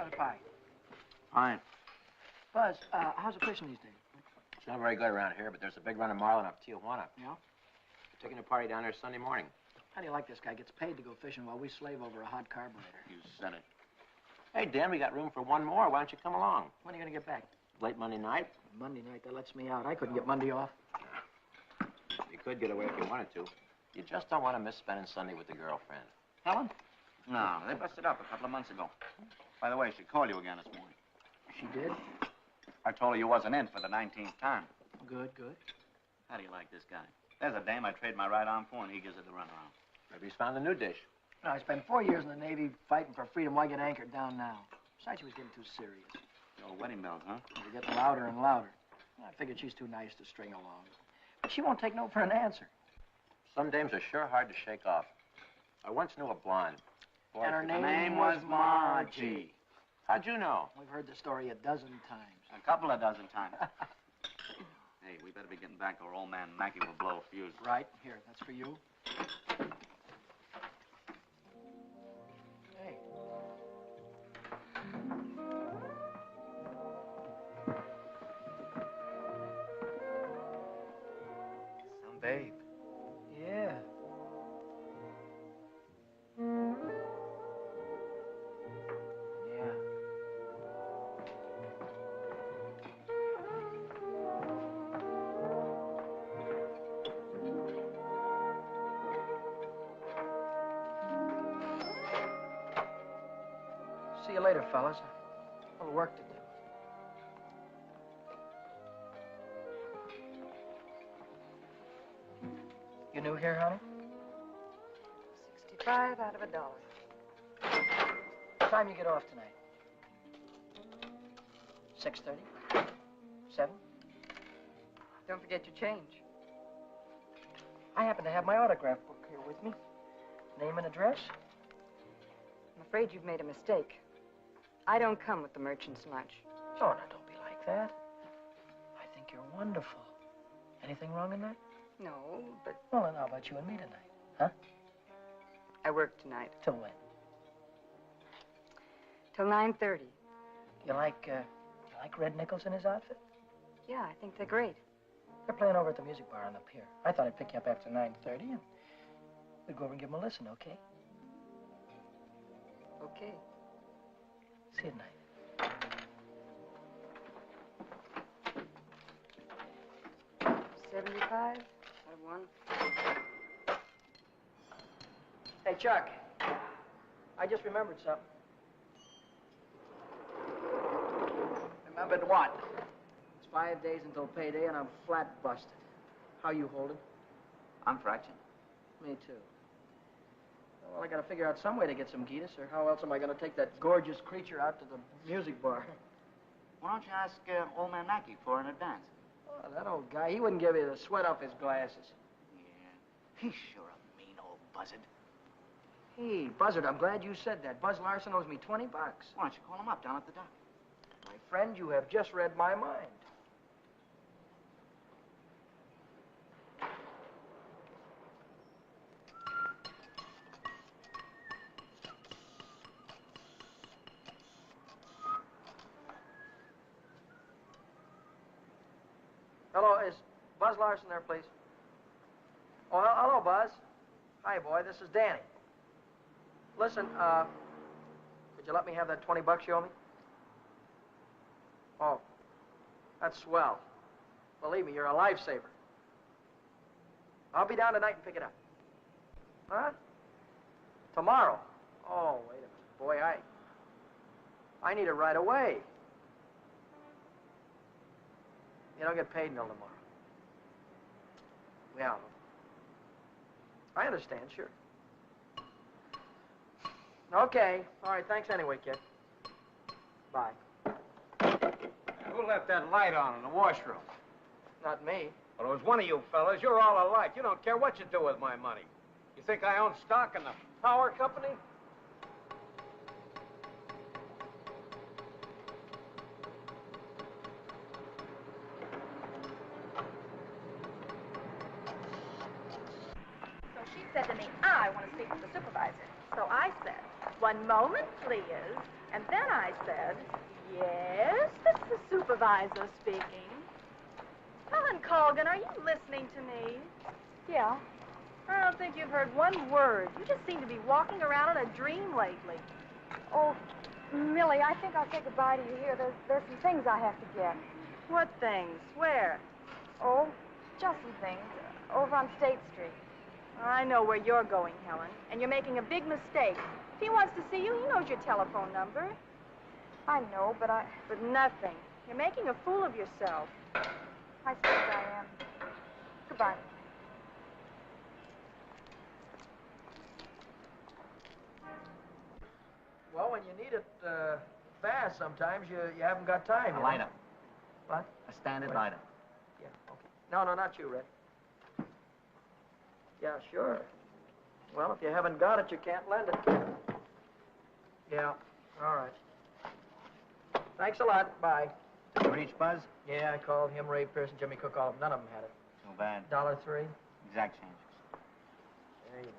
How's the pie? Fine. Buzz, how's the fishing these days? It's not very good around here, but there's a big run of marlin up Tijuana. Yeah? We're taking a party down there Sunday morning. How do you like this guy? Gets paid to go fishing while we slave over a hot carburetor. You said it. Hey, Dan, we got room for one more. Why don't you come along? When are you going to get back? Late Monday night. Monday night, that lets me out. I couldn't get Monday off. You could get away if you wanted to. You just don't want to miss spending Sunday with the girlfriend. Helen? No, they busted up a couple of months ago. By the way, she called you again this morning. She did? I told her you wasn't in for the 19th time. Good, good. How do you like this guy? There's a dame I trade my right arm for, and he gives it the runaround. Maybe he's found a new dish. No, I spent 4 years in the Navy fighting for freedom. Why get anchored down now? Besides, she was getting too serious. The old wedding bells, huh? They were getting louder and louder. I figured she's too nice to string along. But she won't take no for an answer. Some dames are sure hard to shake off. I once knew a blonde. Boy, And her Her name name was Margie. how'd you know? We've heard the story a dozen times. A couple of dozen times. Hey, we better be getting back or old man Mackey will blow a fuse. Right, here, that's for you. Hey. Some babe. Yeah. Yeah. See you later, fellas. A little work to do. You new here, honey? 65 out of $1. What time you get off tonight? 6:30? 7? Don't forget your change. I happen to have my autograph book here with me. Name and address? I'm afraid you've made a mistake. I don't come with the merchant's lunch. Oh, now, don't be like that. I think you're wonderful. Anything wrong in that? No, but Well, then how about you and me tonight? Huh? I work tonight. Till when? Till 9:30. You like Red Nichols in his outfit? Yeah, I think they're great. They're playing over at the music bar on the pier. I thought I'd pick you up after 9:30 and we'd go over and give them a listen, okay? Okay. See you tonight. 75 out of 1. Hey, Chuck. I just remembered something. Remembered what? It's 5 days until payday and I'm flat busted. How you holding? I'm fractured. Me too. Well, I gotta figure out some way to get some Gitas, or how else am I gonna take that gorgeous creature out to the music bar? Why don't you ask old man Mackey for an advance? Oh, that old guy, he wouldn't give you the sweat off his glasses. Yeah, he's sure a mean old buzzard. Hey, Buzzard, I'm glad you said that. Buzz Larson owes me $20. Why don't you call him up down at the dock? My friend, you have just read my mind. Hello, is Buzz Larson there, please? Oh, hello, Buzz. Hi, boy, this is Danny. Listen, could you let me have that $20 you owe me? Oh, that's swell. Believe me, you're a lifesaver. I'll be down tonight and pick it up. Huh? Tomorrow? Oh, wait a minute. Boy, I need it right away. You don't get paid until tomorrow. Yeah. I understand, sure. Okay. All right, thanks anyway, kid. Bye. Who left that light on in the washroom? Not me. Well, it was one of you fellas. You're all alike. You don't care what you do with my money. You think I own stock in the power company? So she said to me, I want to speak to the supervisor. So I said, 1 moment, please. And then I said. Yes, this is the supervisor speaking. Helen Colgan, are you listening to me? Yeah. I don't think you've heard one word. You just seem to be walking around in a dream lately. Oh, Millie, I think I'll say goodbye to you here. There's some things I have to get. What things? Where? Oh, just some things. Over on State Street. I know where you're going, Helen, and you're making a big mistake. If he wants to see you, he knows your telephone number. I know, but But nothing. You're making a fool of yourself. I suppose I am. Goodbye. Well, when you need it fast, sometimes you haven't got time. A you know? lineup. What? A standard What? lineup. Yeah, okay. No, not you, Red. Yeah, sure. Well, if you haven't got it, you can't lend it. Yeah, all right. Thanks a lot. Bye. Did you reach Buzz? Yeah, I called him, Ray Pierce, and Jimmy Cook. All of them. None of them had it. Too bad. $1.03. Exact changes. There you go.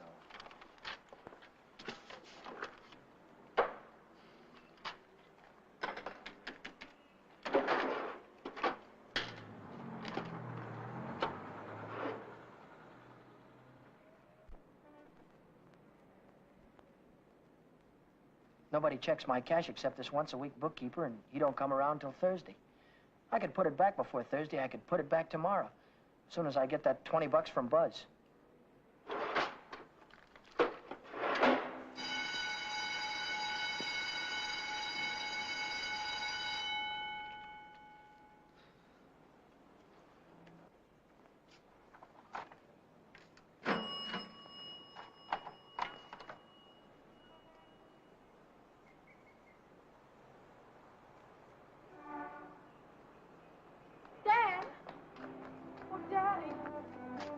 Nobody checks my cash except this once-a-week bookkeeper, and he don't come around till Thursday. I could put it back before Thursday. I could put it back tomorrow, as soon as I get that $20 from Buzz.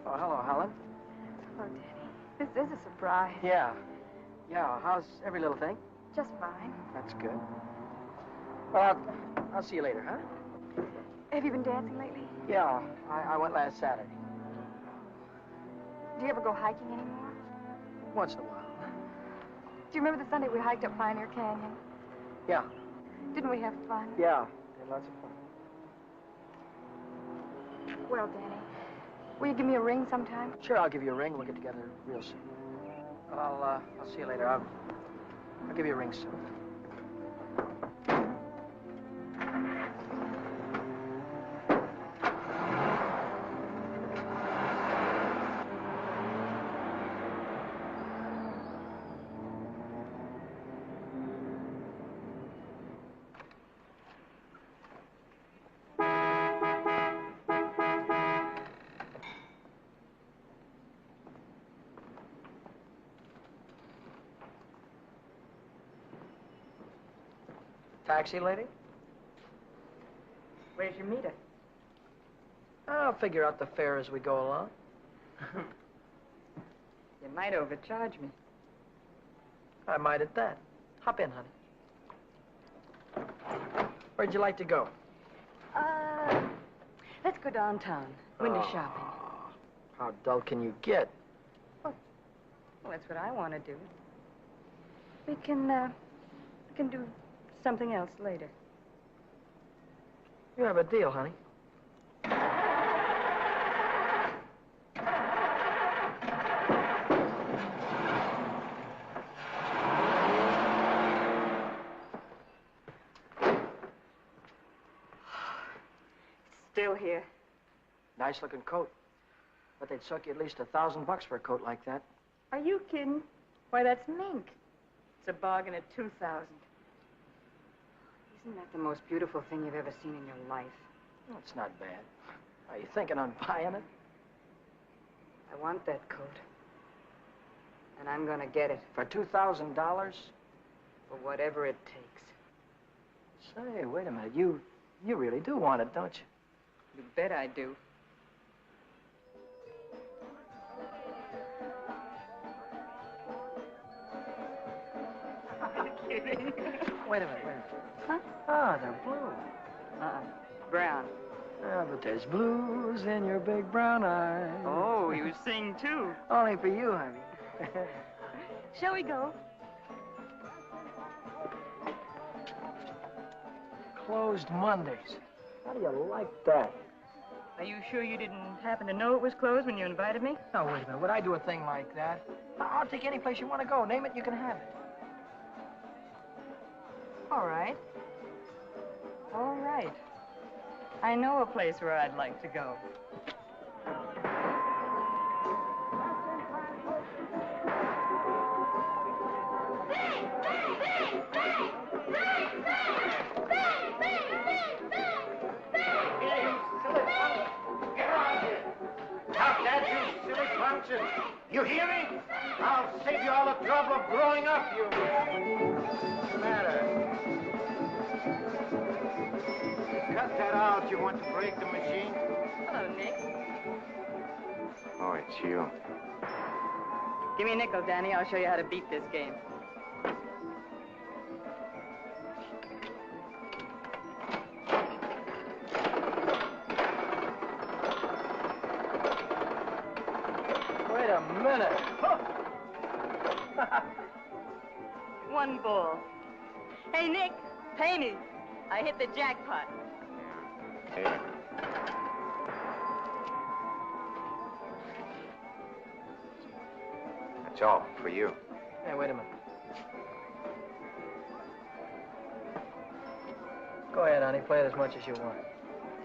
Oh, hello, Helen. Oh, Danny. This is a surprise. Yeah. How's every little thing? Just fine. That's good. Well, I'll see you later, huh? Have you been dancing lately? Yeah, I went last Saturday. Do you ever go hiking anymore? Once in a while. Do you remember the Sunday we hiked up Pioneer Canyon? Yeah. Didn't we have fun? Yeah. Had lots of fun. Well, Danny, will you give me a ring sometime? Sure, I'll give you a ring. We'll get together real soon. Well, I'll see you later. I'll give you a ring soon. Taxi, lady? Where's your meter? I'll figure out the fare as we go along. You might overcharge me. I might at that. Hop in, honey. Where'd you like to go? Let's go downtown. Window shopping. How dull can you get? Well, that's what I want to do. We can do something else later. You have a deal, honey. Still here. Nice looking coat. But they'd suck you at least $1,000 for a coat like that. Are you kidding? Why, that's mink. It's a bargain at $2,000. Isn't that the most beautiful thing you've ever seen in your life? Well, it's not bad. Are you thinking on buying it? I want that coat. And I'm gonna get it. For $2,000? For whatever it takes. Say, wait a minute. You really do want it, don't you? You bet I do. Wait a minute. Huh? Ah, they're blue. Brown. Ah, but there's blues in your big brown eyes. Oh, you sing too. Only for you, honey. Shall we go? closed Mondays. How do you like that? Are you sure you didn't happen to know it was closed when you invited me? No, wait a minute. Would I do a thing like that? I'll take any place you want to go. Name it, you can have it. All right. All right. I know a place where I'd like to go. You hear me? I'll save you all the trouble of growing up, you... What's the matter? Cut that out. You want to break the machine? Hello, Nick. Oh, it's you. Give me a nickel, Danny. I'll show you how to beat this game. Wait a minute. One ball. Hey, Nick, pay me. I hit the jackpot. Here. That's all for you. Hey, wait a minute. Go ahead, honey. Play it as much as you want.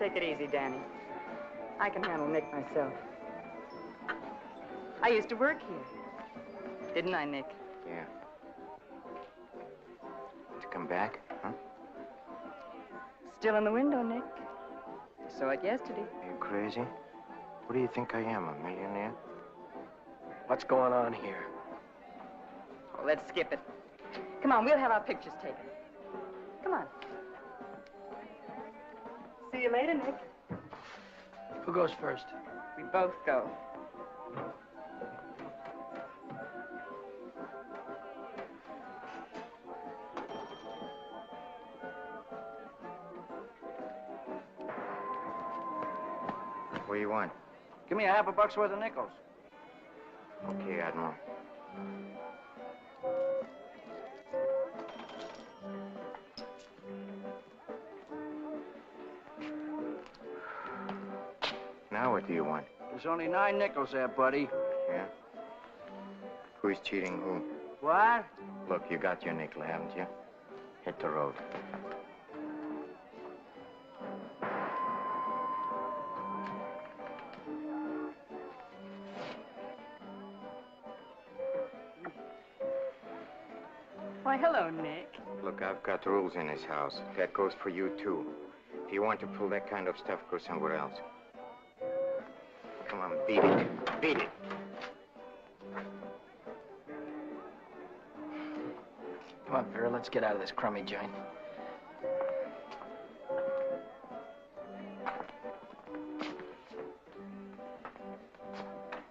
Take it easy, Danny. I can handle Nick myself. I used to work here. Didn't I, Nick? Yeah. To come back, huh? Still in the window, Nick. You saw it yesterday. Are you crazy? What do you think I am, a millionaire? What's going on here? Oh, let's skip it. Come on, we'll have our pictures taken. Come on. See you later, Nick. Who goes first? We both go. What do you want? Give me a $50 worth of nickels. Okay, Admiral. Now what do you want? There's only 9 nickels there, buddy. Yeah? Who's cheating who? What? Look, you got your nickel, haven't you? Hit the road. Why, hello, Nick. Look, I've got rules in this house. That goes for you, too. If you want to pull that kind of stuff, go somewhere else. Come on, beat it. Beat it. Come on, Vera, let's get out of this crummy joint.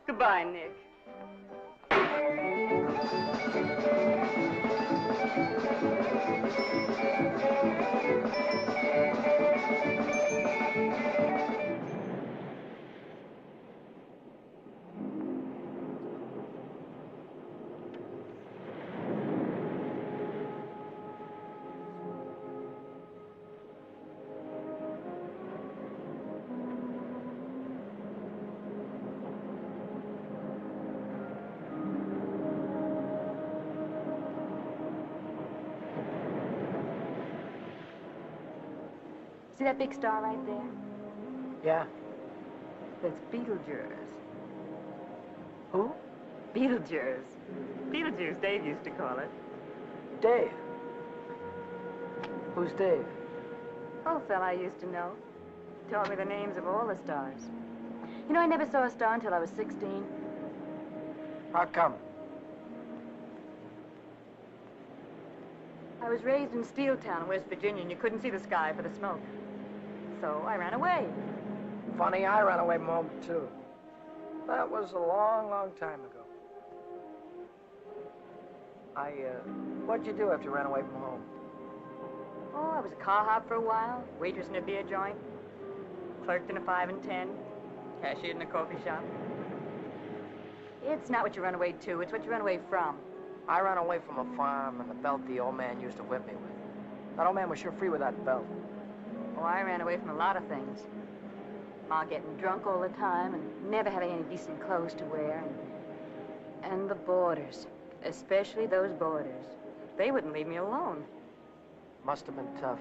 Goodbye, Nick. See that big star right there? Yeah? That's Beetlejuice. Who? Beetlejuice. Beetlejuice, Dave used to call it. Dave. Who's Dave? Old fella I used to know. Taught me the names of all the stars. You know, I never saw a star until I was 16. How come? I was raised in Steeltown, West Virginia, and you couldn't see the sky for the smoke. So I ran away. Funny, I ran away from home, too. That was a long, long time ago. What'd you do after you ran away from home? Oh, I was a car hop for a while, waitress in a beer joint, clerked in a 5 and 10, cashiered in a coffee shop. It's not what you run away to, it's what you run away from. I ran away from a farm and the belt the old man used to whip me with. That old man was sure free with that belt. Oh, I ran away from a lot of things. Ma getting drunk all the time and never having any decent clothes to wear. And the boarders, especially those boarders. They wouldn't leave me alone. Must have been tough.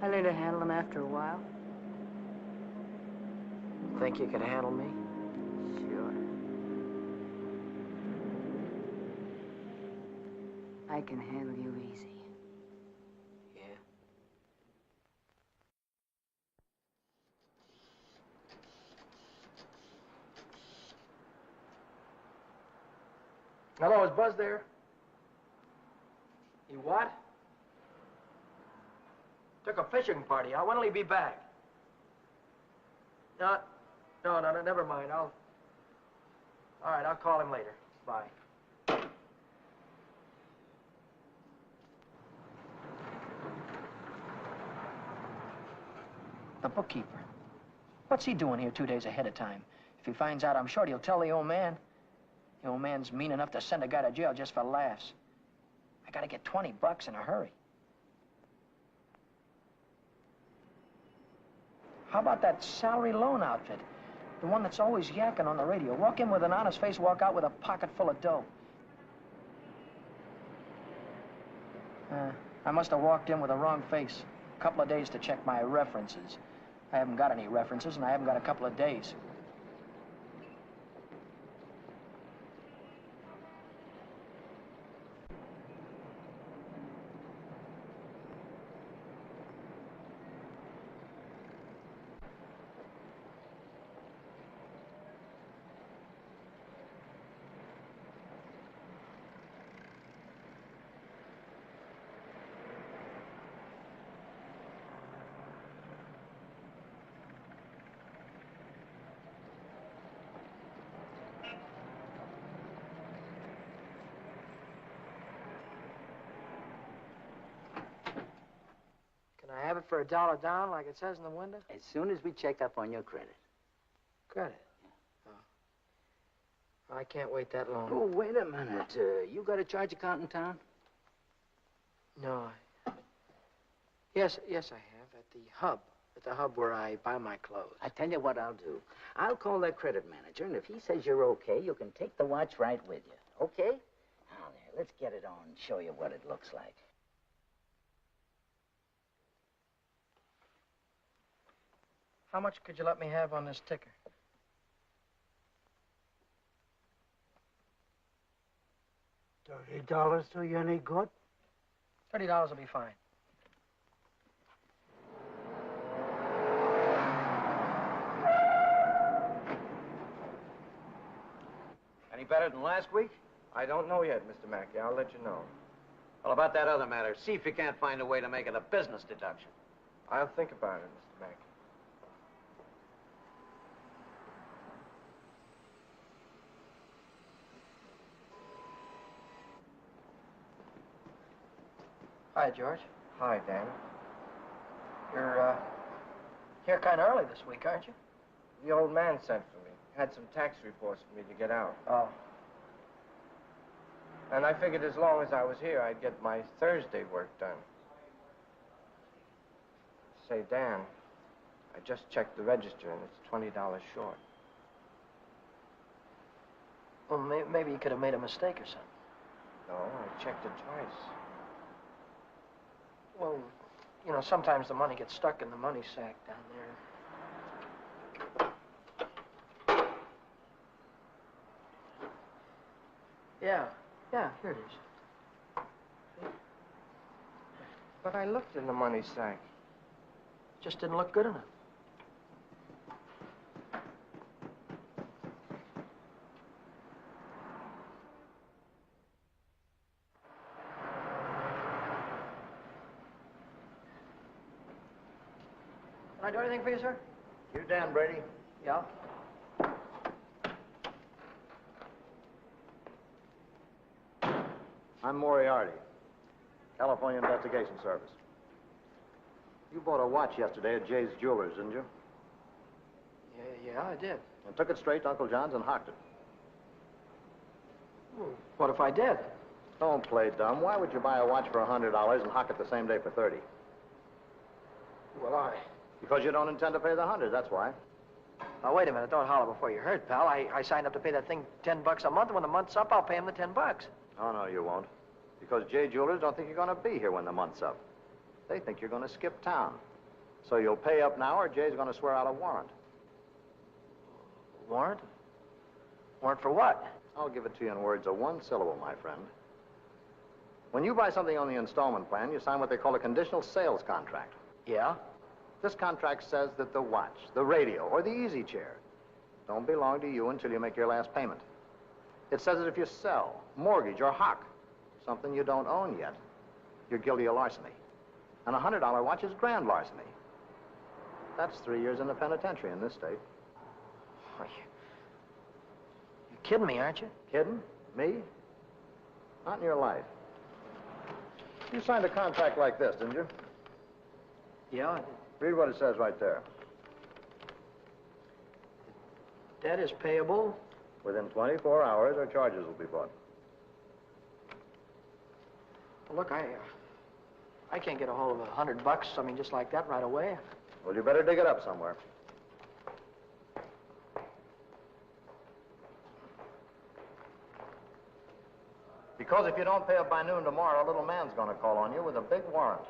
I learned to handle them after a while. Think you could handle me? Sure. I can handle you easy. Yeah. Hello, is Buzz there? You what? Took a fishing party out. When'll he be back? No, never mind. All right, I'll call him later. Bye. The bookkeeper. What's he doing here 2 days ahead of time? If he finds out I'm short, he'll tell the old man. The old man's mean enough to send a guy to jail just for laughs. I gotta get $20 in a hurry. How about that salary loan outfit? The one that's always yakking on the radio. Walk in with an honest face, walk out with a pocket full of dough. I must have walked in with the wrong face. A couple of days to check my references. I haven't got any references, and I haven't got a couple of days. Can I have it for $1 down, like it says in the window? As soon as we check up on your credit. Credit? Oh. I can't wait that long. Oh, wait a minute. You got a charge account in town? No. Yes, I have. At the hub. At the hub where I buy my clothes. I tell you what I'll do. I'll call that credit manager, and if he says you're okay, you can take the watch right with you. Okay? Now, there, let's get it on and show you what it looks like. How much could you let me have on this ticker? $30 do you any good? $30 will be fine. Any better than last week? I don't know yet, Mr. Mackey. I'll let you know. Well, about that other matter, see if you can't find a way to make it a business deduction. I'll think about it, Mr. Mackey. Hi, George. Hi, Dan. You're here kind of early this week, aren't you? The old man sent for me. Had some tax reports for me to get out. Oh. And I figured as long as I was here, I'd get my Thursday work done. Say, Dan, I just checked the register, and it's $20 short. Well, maybe you could have made a mistake or something. No, I checked it twice. Well, you know, sometimes the money gets stuck in the money sack down there. Yeah, here it is. See? But I looked in the money sack. Just didn't look good enough. Can I do anything for you, sir? You Dan Brady? Yeah. I'm Moriarty, California Investigation Service. You bought a watch yesterday at Jay's Jewelers, didn't you? Yeah, I did. And took it straight to Uncle John's and hocked it. Well, what if I did? Don't play dumb. Why would you buy a watch for $100 and hock it the same day for $30? Well, Because you don't intend to pay the 100, that's why. Now, wait a minute. Don't holler before you hurt, pal. I signed up to pay that thing $10 a month, and when the month's up, I'll pay him the $10. Oh, no, you won't. Because J Jewelers don't think you're going to be here when the month's up. They think you're going to skip town. So you'll pay up now, or Jay's going to swear out a warrant. Warrant? Warrant for what? I'll give it to you in words of one syllable, my friend. When you buy something on the installment plan, you sign what they call a conditional sales contract. Yeah? This contract says that the watch, the radio, or the easy chair don't belong to you until you make your last payment. It says that if you sell, mortgage, or hock something you don't own yet, you're guilty of larceny. And a $100 watch is grand larceny. That's 3 years in the penitentiary in this state. You're kidding me, aren't you? Kidding? Me? Not in your life. You signed a contract like this, didn't you? Yeah, I did. Read what it says right there. Debt is payable. Within 24 hours, or charges will be brought. Well, look, I can't get a hold of $100, I mean, just like that right away. Well, you better dig it up somewhere. Because if you don't pay up by noon tomorrow, a little man's going to call on you with a big warrant.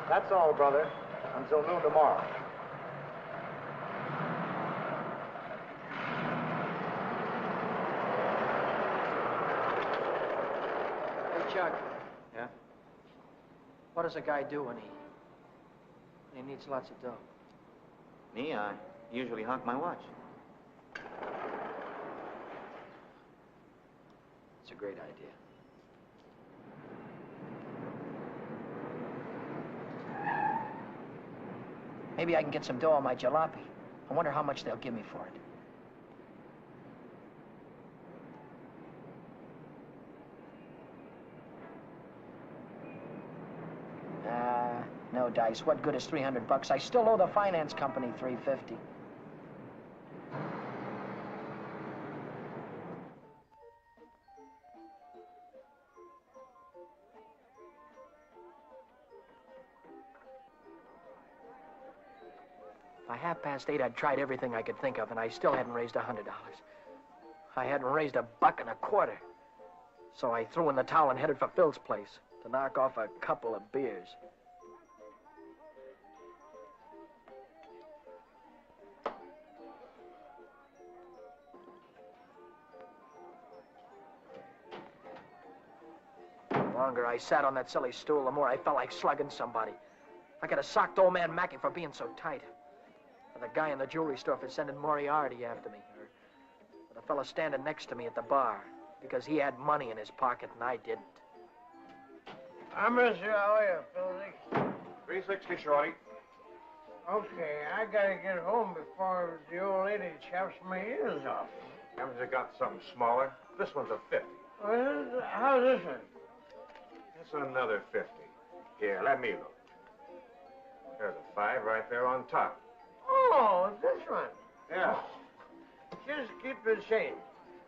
That's all, brother. Until noon tomorrow. Hey, Chuck, Yeah? what does a guy do when he needs lots of dough? Me? I usually honk my watch. It's a great idea. Maybe I can get some dough on my jalopy. I wonder how much they'll give me for it. No dice. What good is $300? I still owe the finance company $350. By 8:30, I'd tried everything I could think of, and I still hadn't raised $100. I hadn't raised $1.25. So I threw in the towel and headed for Phil's place to knock off a couple of beers. The longer I sat on that silly stool, the more I felt like slugging somebody. I could have socked old man Mackey for being so tight. Or the guy in the jewelry store for sending Moriarity after me. Or the fellow standing next to me at the bar because he had money in his pocket and I didn't. I miss you. How are you, Philly? 360, Shorty. Okay, I gotta get home before the old lady chops my ears off. Haven't you got something smaller? This one's a 50. How's this one? It's another 50. Here, let me look. There's a 5 right there on top. Oh, this one. Yeah. Just keep the change.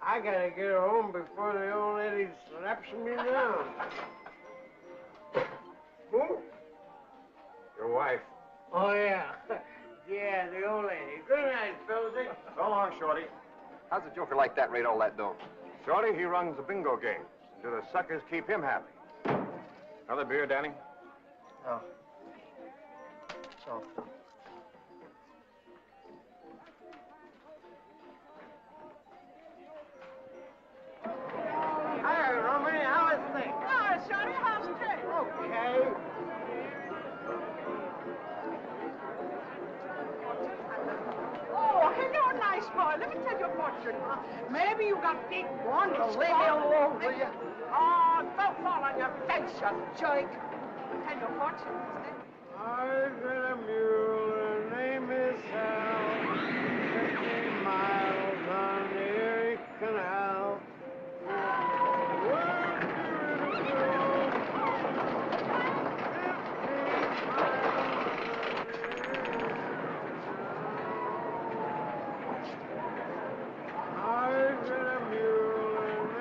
I gotta get home before the old lady slaps me down. Who? Your wife. Oh, yeah. Yeah, the old lady. Good night, Philly. So long, Shorty. How's a joker like that rate all that dough? Shorty, he runs the bingo games. Do the suckers keep him happy? Another beer, Danny? Oh. So. Hi, Rooney. How is things? Oh, Shorty, how's the day? Okay. Oh, hello, nice boy. Let me tell you a fortune. Maybe you got big ones. Leave me alone, will you? Oh, don't fall on your face, you jerk. Tell you a fortune, mister. I've got a mule. Her name is Helen. 50 miles on the Erie Canal. I've got a mule. Her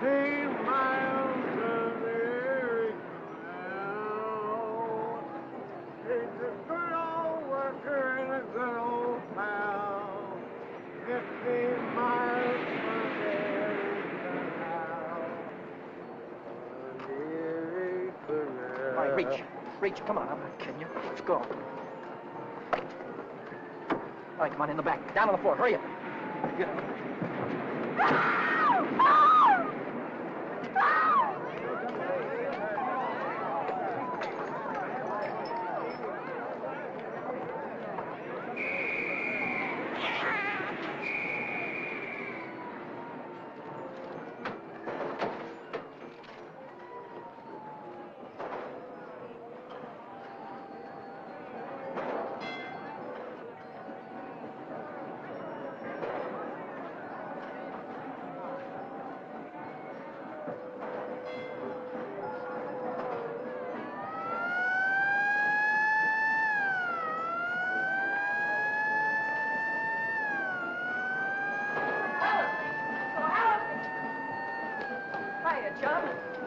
15 miles of the Erie Canal. He's a good old worker and a good old pal. 15 miles from the Erie Canal. The Erie Canal. All right, reach, come on, I'm not kidding you. Let's go. All right, come on, in the back. Down on the floor, hurry up. Good.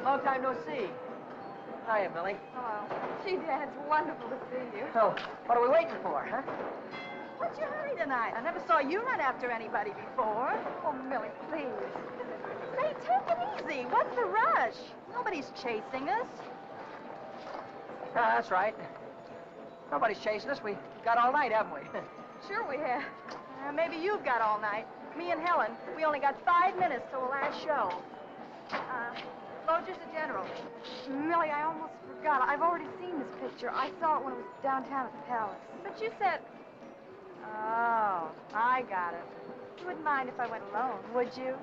Long time no see. Hiya, Millie. Hello. Gee, Dad, it's wonderful to see you. Oh, what are we waiting for, huh? What's your hurry tonight? I never saw you run after anybody before. Oh, Millie, please. Say, take it easy. What's the rush? Nobody's chasing us. That's right. Nobody's chasing us. We got all night, haven't we? Sure we have. Maybe you've got all night. Me and Helen, we only got 5 minutes till the last show. Just a general. Millie, I almost forgot. I've already seen this picture. I saw it when it was downtown at the Palace. But you said... Oh, I got it. You wouldn't mind if I went alone, would you?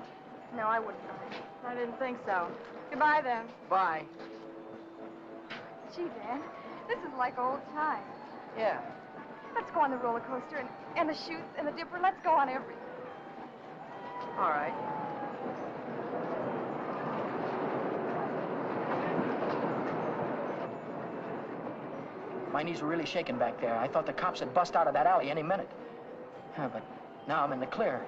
No, I wouldn't mind. I didn't think so. Goodbye, then. Bye. Gee, Dan, this is like old times. Yeah. Let's go on the roller coaster and the chutes and the dipper. Let's go on everything. All right. My knees were really shaking back there. I thought the cops had bust out of that alley any minute. But now I'm in the clear.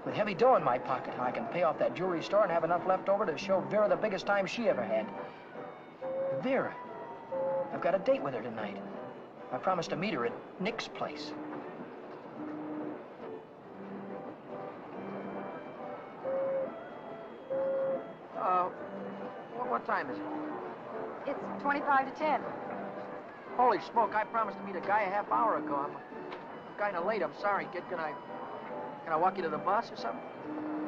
With heavy dough in my pocket, I can pay off that jewelry store and have enough left over to show Vera the biggest time she ever had. Vera. I've got a date with her tonight. I promised to meet her at Nick's place. What time is it? It's 25 to 10. Holy smoke, I promised to meet a guy a half hour ago. I'm kind of late. I'm sorry, kid. Can I walk you to the bus or something?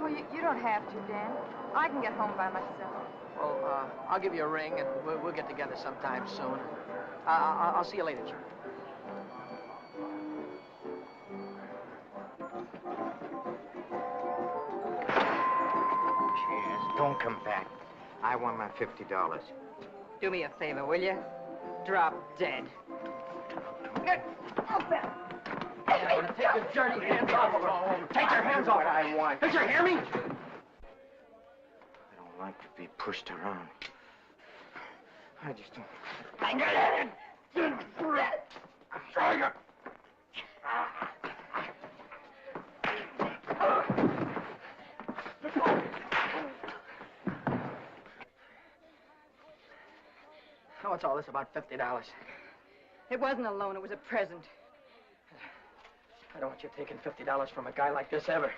Well, you don't have to, Dan. I can get home by myself. Well, I'll give you a ring, and we'll get together sometime soon. I'll see you later, John. Cheers. Don't come back. I want my $50. Do me a favor, will you? Drop dead. Get up there! Take your dirty hands off of her. Take your hands off her. I want. Did you hear me? I don't like to be pushed around. I just don't. What's all this about $50? It wasn't a loan, it was a present. I don't want you taking $50 from a guy like this ever.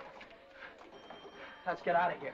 Let's get out of here.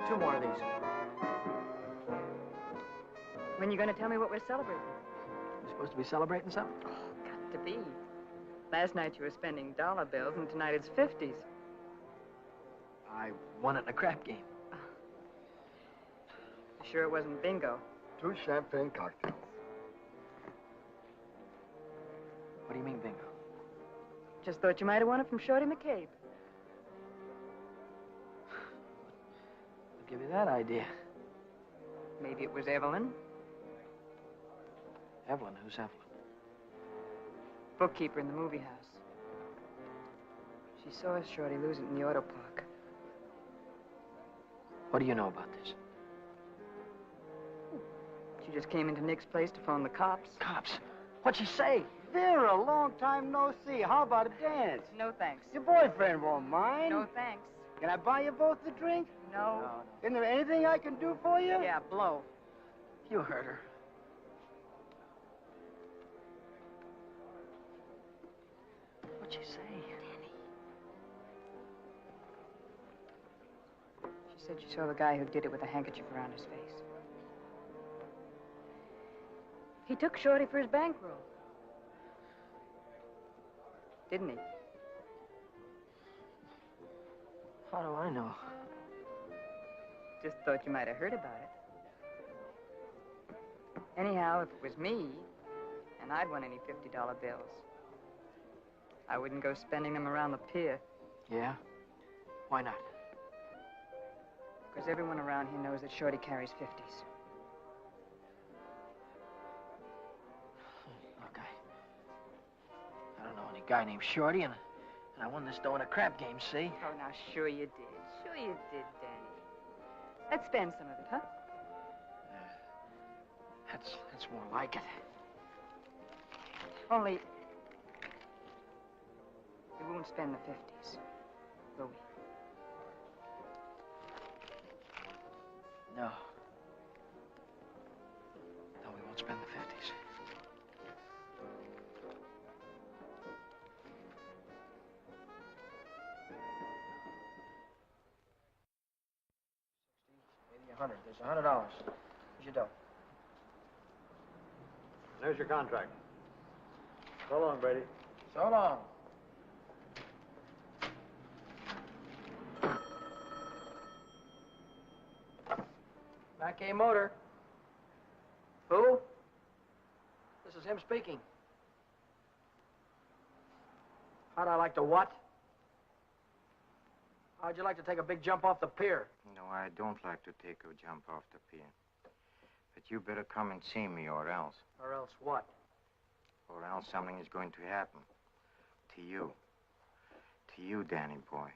Two more of these. When you going to tell me what we're celebrating? We're supposed to be celebrating something? Oh, got to be. Last night you were spending dollar bills, and tonight it's 50s. I won it in a crap game. Sure it wasn't bingo? 2 champagne cocktails. What do you mean, bingo? Just thought you might have won it from Shorty McCabe. What gave you that idea? Maybe it was Evelyn. Evelyn? Who's Evelyn? Bookkeeper in the movie house. She saw Shorty lose it in the auto park. What do you know about this? She just came into Nick's place to phone the cops. Cops? What'd she say? Vera, long time no see. How about a dance? No thanks. Your boyfriend won't mind. No thanks. Can I buy you both a drink? No. Isn't there anything I can do for you? Yeah, blow. You heard her. What'd she say? She said she saw the guy who did it with a handkerchief around his face. He took Shorty for his bankroll. Didn't he? How do I know? Just thought you might have heard about it. Anyhow, if it was me, and I'd won any $50 bills, I wouldn't go spending them around the pier. Yeah? Why not? Because everyone around here knows that Shorty carries 50s. Look, I don't know any guy named Shorty, and I won this dough in a crap game, see? Oh, now, sure you did. Sure you did, Danny. Let's spend some of it, huh? That's more like it. Only, we won't spend the 50s, will we? No. No, we won't spend the 50s. $100. There's $100. Here's your dough. There's your contract. So long, Brady. So long. Mackey Motor. Who? This is him speaking. How'd I like to what? How'd you like to take a big jump off the pier? No, I don't like to take a jump off the pier. But you better come and see me, or else. Or else what? Or else something is going to happen. To you. To you, Danny boy.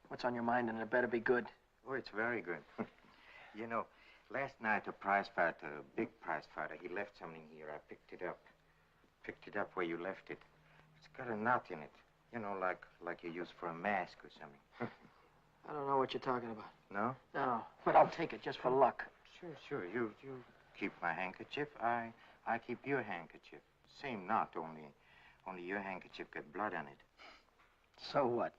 What's on your mind, and it better be good. Oh, it's very good. You know, last night a prize fighter, a big prize fighter, he left something here. I picked it up. Picked it up where you left it. It's got a knot in it. You know, like you use for a mask or something. I don't know what you're talking about. No? No, but I'll take it just for luck. Sure. You keep my handkerchief. I keep your handkerchief. Same knot, only your handkerchief got blood on it. So what?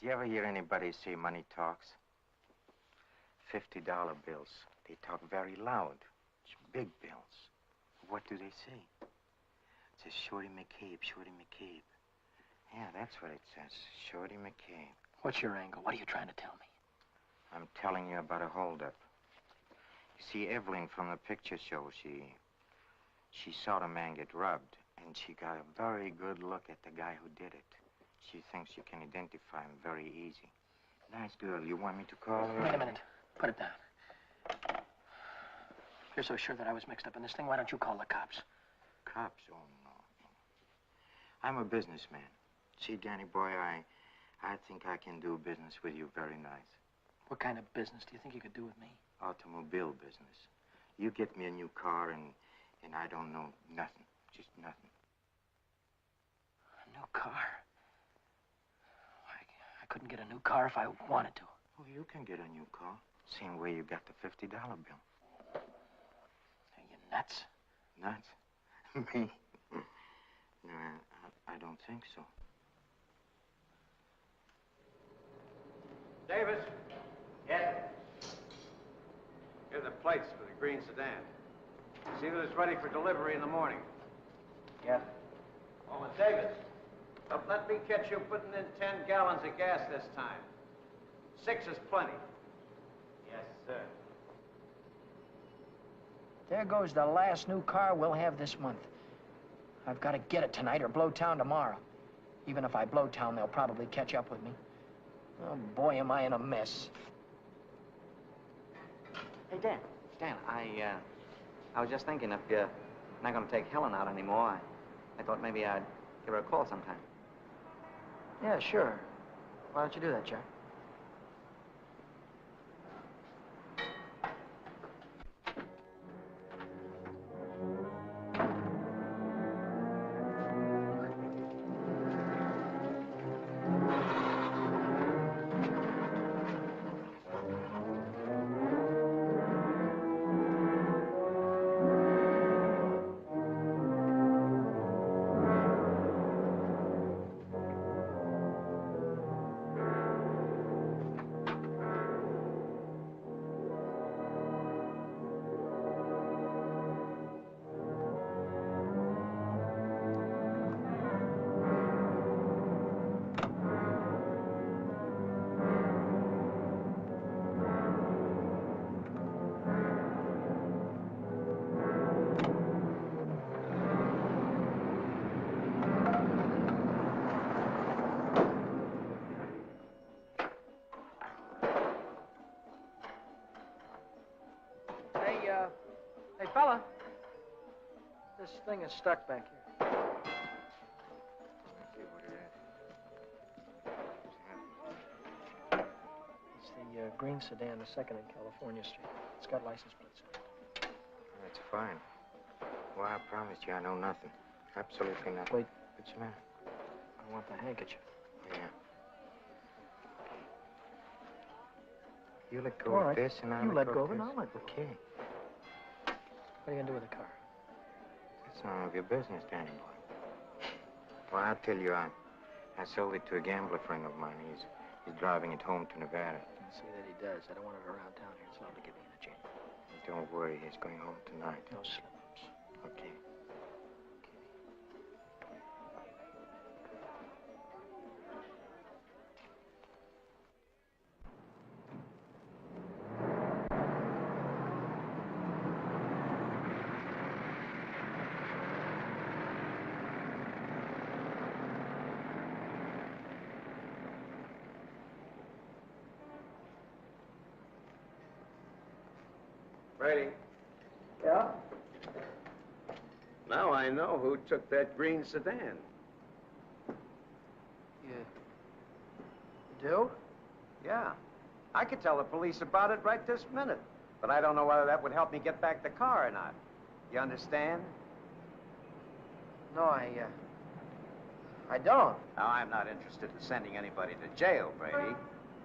Did you ever hear anybody say money talks? $50 bills. They talk very loud. It's big bills. What do they say? It says Shorty McCabe, Shorty McCabe. Yeah, that's what it says. Shorty McCabe. What's your angle? What are you trying to tell me? I'm telling you about a holdup. You see, Evelyn from the picture show, she saw the man get robbed, and she got a very good look at the guy who did it. She thinks you can identify him very easy. Nice girl. You want me to call her? Wait a minute. Put it down. If you're so sure that I was mixed up in this thing, why don't you call the cops? Cops? Oh, no. I'm a businessman. See, Danny boy, I think I can do business with you very nice. What kind of business do you think you could do with me? Automobile business. You get me a new car, and I don't know nothing. Just nothing. A new car? I couldn't get a new car if I wanted to. Oh, you can get a new car. Same way you got the $50 bill. Are you nuts? Nuts? Me? I don't think so. Davis, Yes? here are the plates for the green sedan. See that it's ready for delivery in the morning. Yes. Oh, and Davis, don't let me catch you putting in 10 gallons of gas this time. 6 is plenty. Yes, sir. There goes the last new car we'll have this month. I've got to get it tonight or blow town tomorrow. Even if I blow town, they'll probably catch up with me. Oh, boy, am I in a mess. Hey, Dan, I was just thinking if you're not going to take Helen out anymore, I thought maybe I'd give her a call sometime. Yeah, sure. Why don't you do that, Jack? Hey, fella. This thing is stuck back here. Let's see what it is. It's the green sedan, the second in California Street. It's got license plates on it. That's fine. Well, I promised you I know nothing. Absolutely nothing. Wait. What's the matter? I want the handkerchief. Yeah. You let go All of right. this and I'll You let go of it this. and I'll let go. Okay. What are you going to do with the car? That's none of your business, Danny boy. Well, I'll tell you, I sold it to a gambler friend of mine. He's driving it home to Nevada. I'll see that he does. I don't want it around town here. It's liable to get me in a jam. Don't worry, he's going home tonight. No slip-ups. Okay. Brady. Yeah? Now I know who took that green sedan. You do? Yeah. I could tell the police about it right this minute. But I don't know whether that would help me get back the car or not. You understand? No, I don't. Now, I'm not interested in sending anybody to jail, Brady.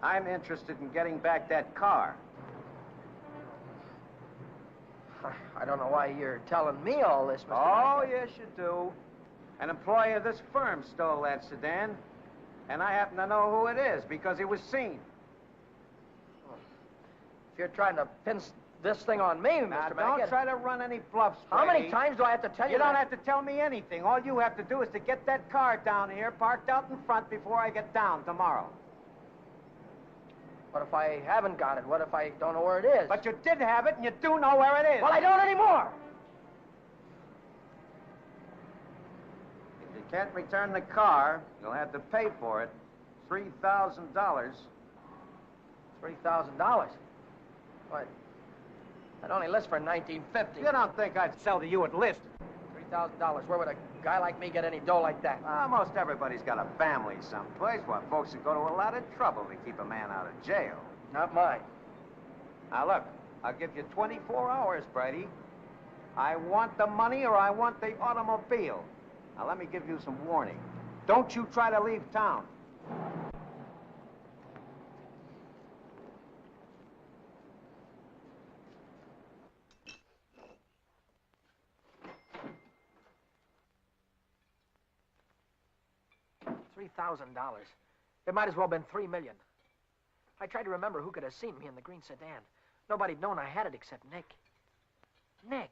I'm interested in getting back that car. I don't know why you're telling me all this, Mr. Oh, Mackey. yes, you do. An employee of this firm stole that sedan, and I happen to know who it is because he was seen. If you're trying to pin this thing on me, Now, Mr. Mackey... don't try to run any bluffs, Brady. How many times do I have to tell you You don't that? have to tell me anything. All you have to do is to get that car down here, parked out in front before I get down tomorrow. What if I haven't got it? What if I don't know where it is? But you did have it, and you do know where it is. Well, I don't anymore. If you can't return the car, you'll have to pay for it. $3,000. $3,000? What? That only lists for $19.50. You don't think I'd sell to you at list? $3,000. Where would a guy like me get any dough like that? Most everybody's got a family someplace. Why, folks would go to a lot of trouble to keep a man out of jail. Not mine. Now, look, I'll give you 24 hours, Brady. I want the money or I want the automobile. Now, let me give you some warning. Don't you try to leave town. $3,000. It might as well have been $3 million. I tried to remember who could have seen me in the green sedan. Nobody'd known I had it except Nick. Nick.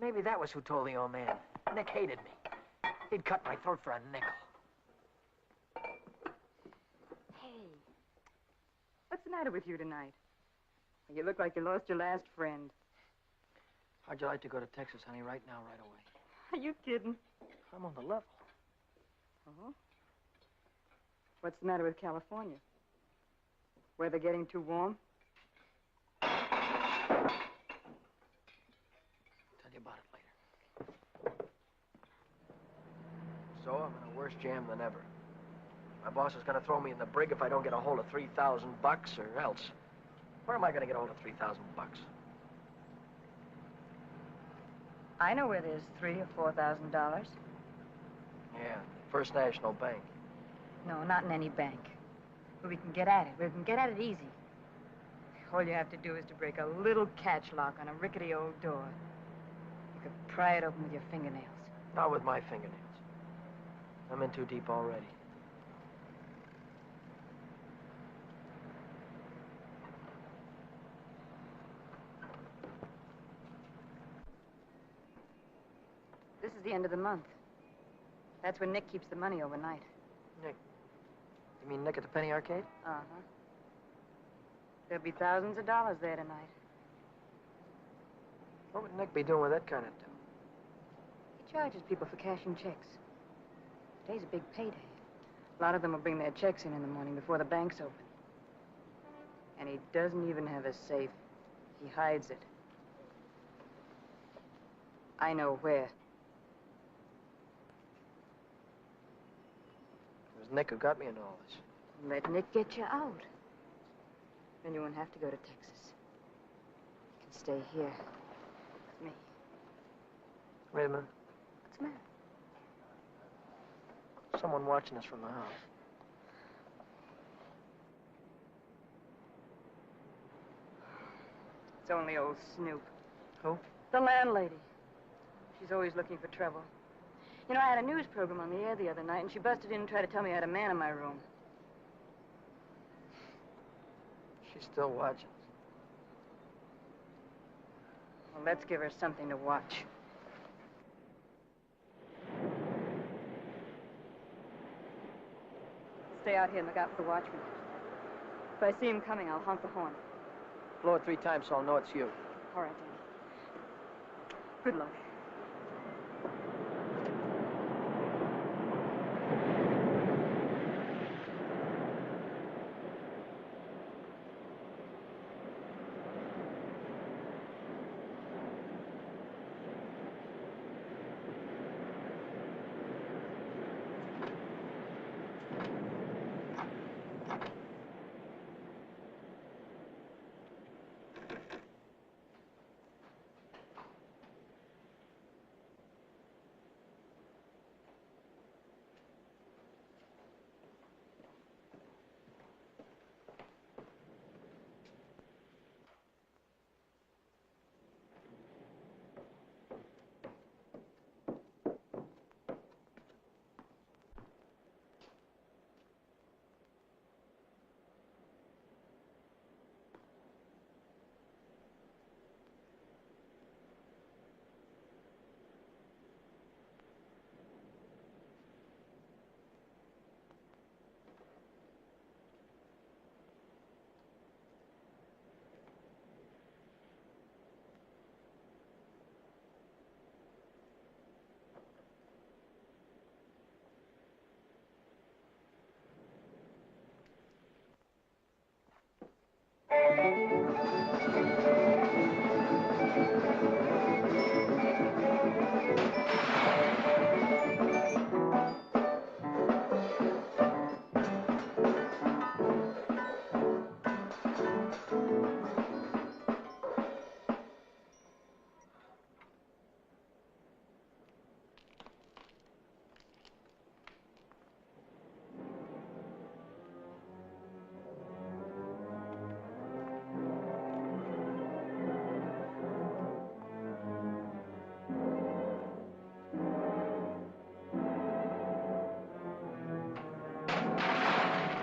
Maybe that was who told the old man. Nick hated me. He'd cut my throat for a nickel. Hey, what's the matter with you tonight? You look like you lost your last friend. How'd you like to go to Texas, honey, right now, right away? Are you kidding? I'm on the level. Uh-huh. What's the matter with California? Weather getting too warm? Tell you about it later. So I'm in a worse jam than ever. My boss is going to throw me in the brig if I don't get a hold of $3,000 or else. Where am I going to get a hold of $3,000? I know where there's $3,000 or $4,000. Yeah, First National Bank. No, not in any bank. But we can get at it. We can get at it easy. All you have to do is to break a little catch lock on a rickety old door. You could pry it open with your fingernails. Not with my fingernails. I'm in too deep already. This is the end of the month. That's when Nick keeps the money overnight. Nick? You mean Nick at the Penny Arcade? Uh-huh. There'll be thousands of dollars there tonight. What would Nick be doing with that kind of dough? He charges people for cashing checks. Today's a big payday. A lot of them will bring their checks in the morning before the bank's open. And he doesn't even have a safe. He hides it. I know where. It was Nick who got me into all this. Let Nick get you out. Then you won't have to go to Texas. You can stay here with me. Wait a minute. What's the matter? Someone watching us from the house. It's only old Snoop. Who? The landlady. She's always looking for trouble. You know, I had a news program on the air the other night, and she busted in and tried to tell me I had a man in my room. She's still watching. Well, let's give her something to watch. Stay out here and look out for the watchman. If I see him coming, I'll honk the horn. Blow it 3 times so I'll know it's you. All right, Danny. Good luck.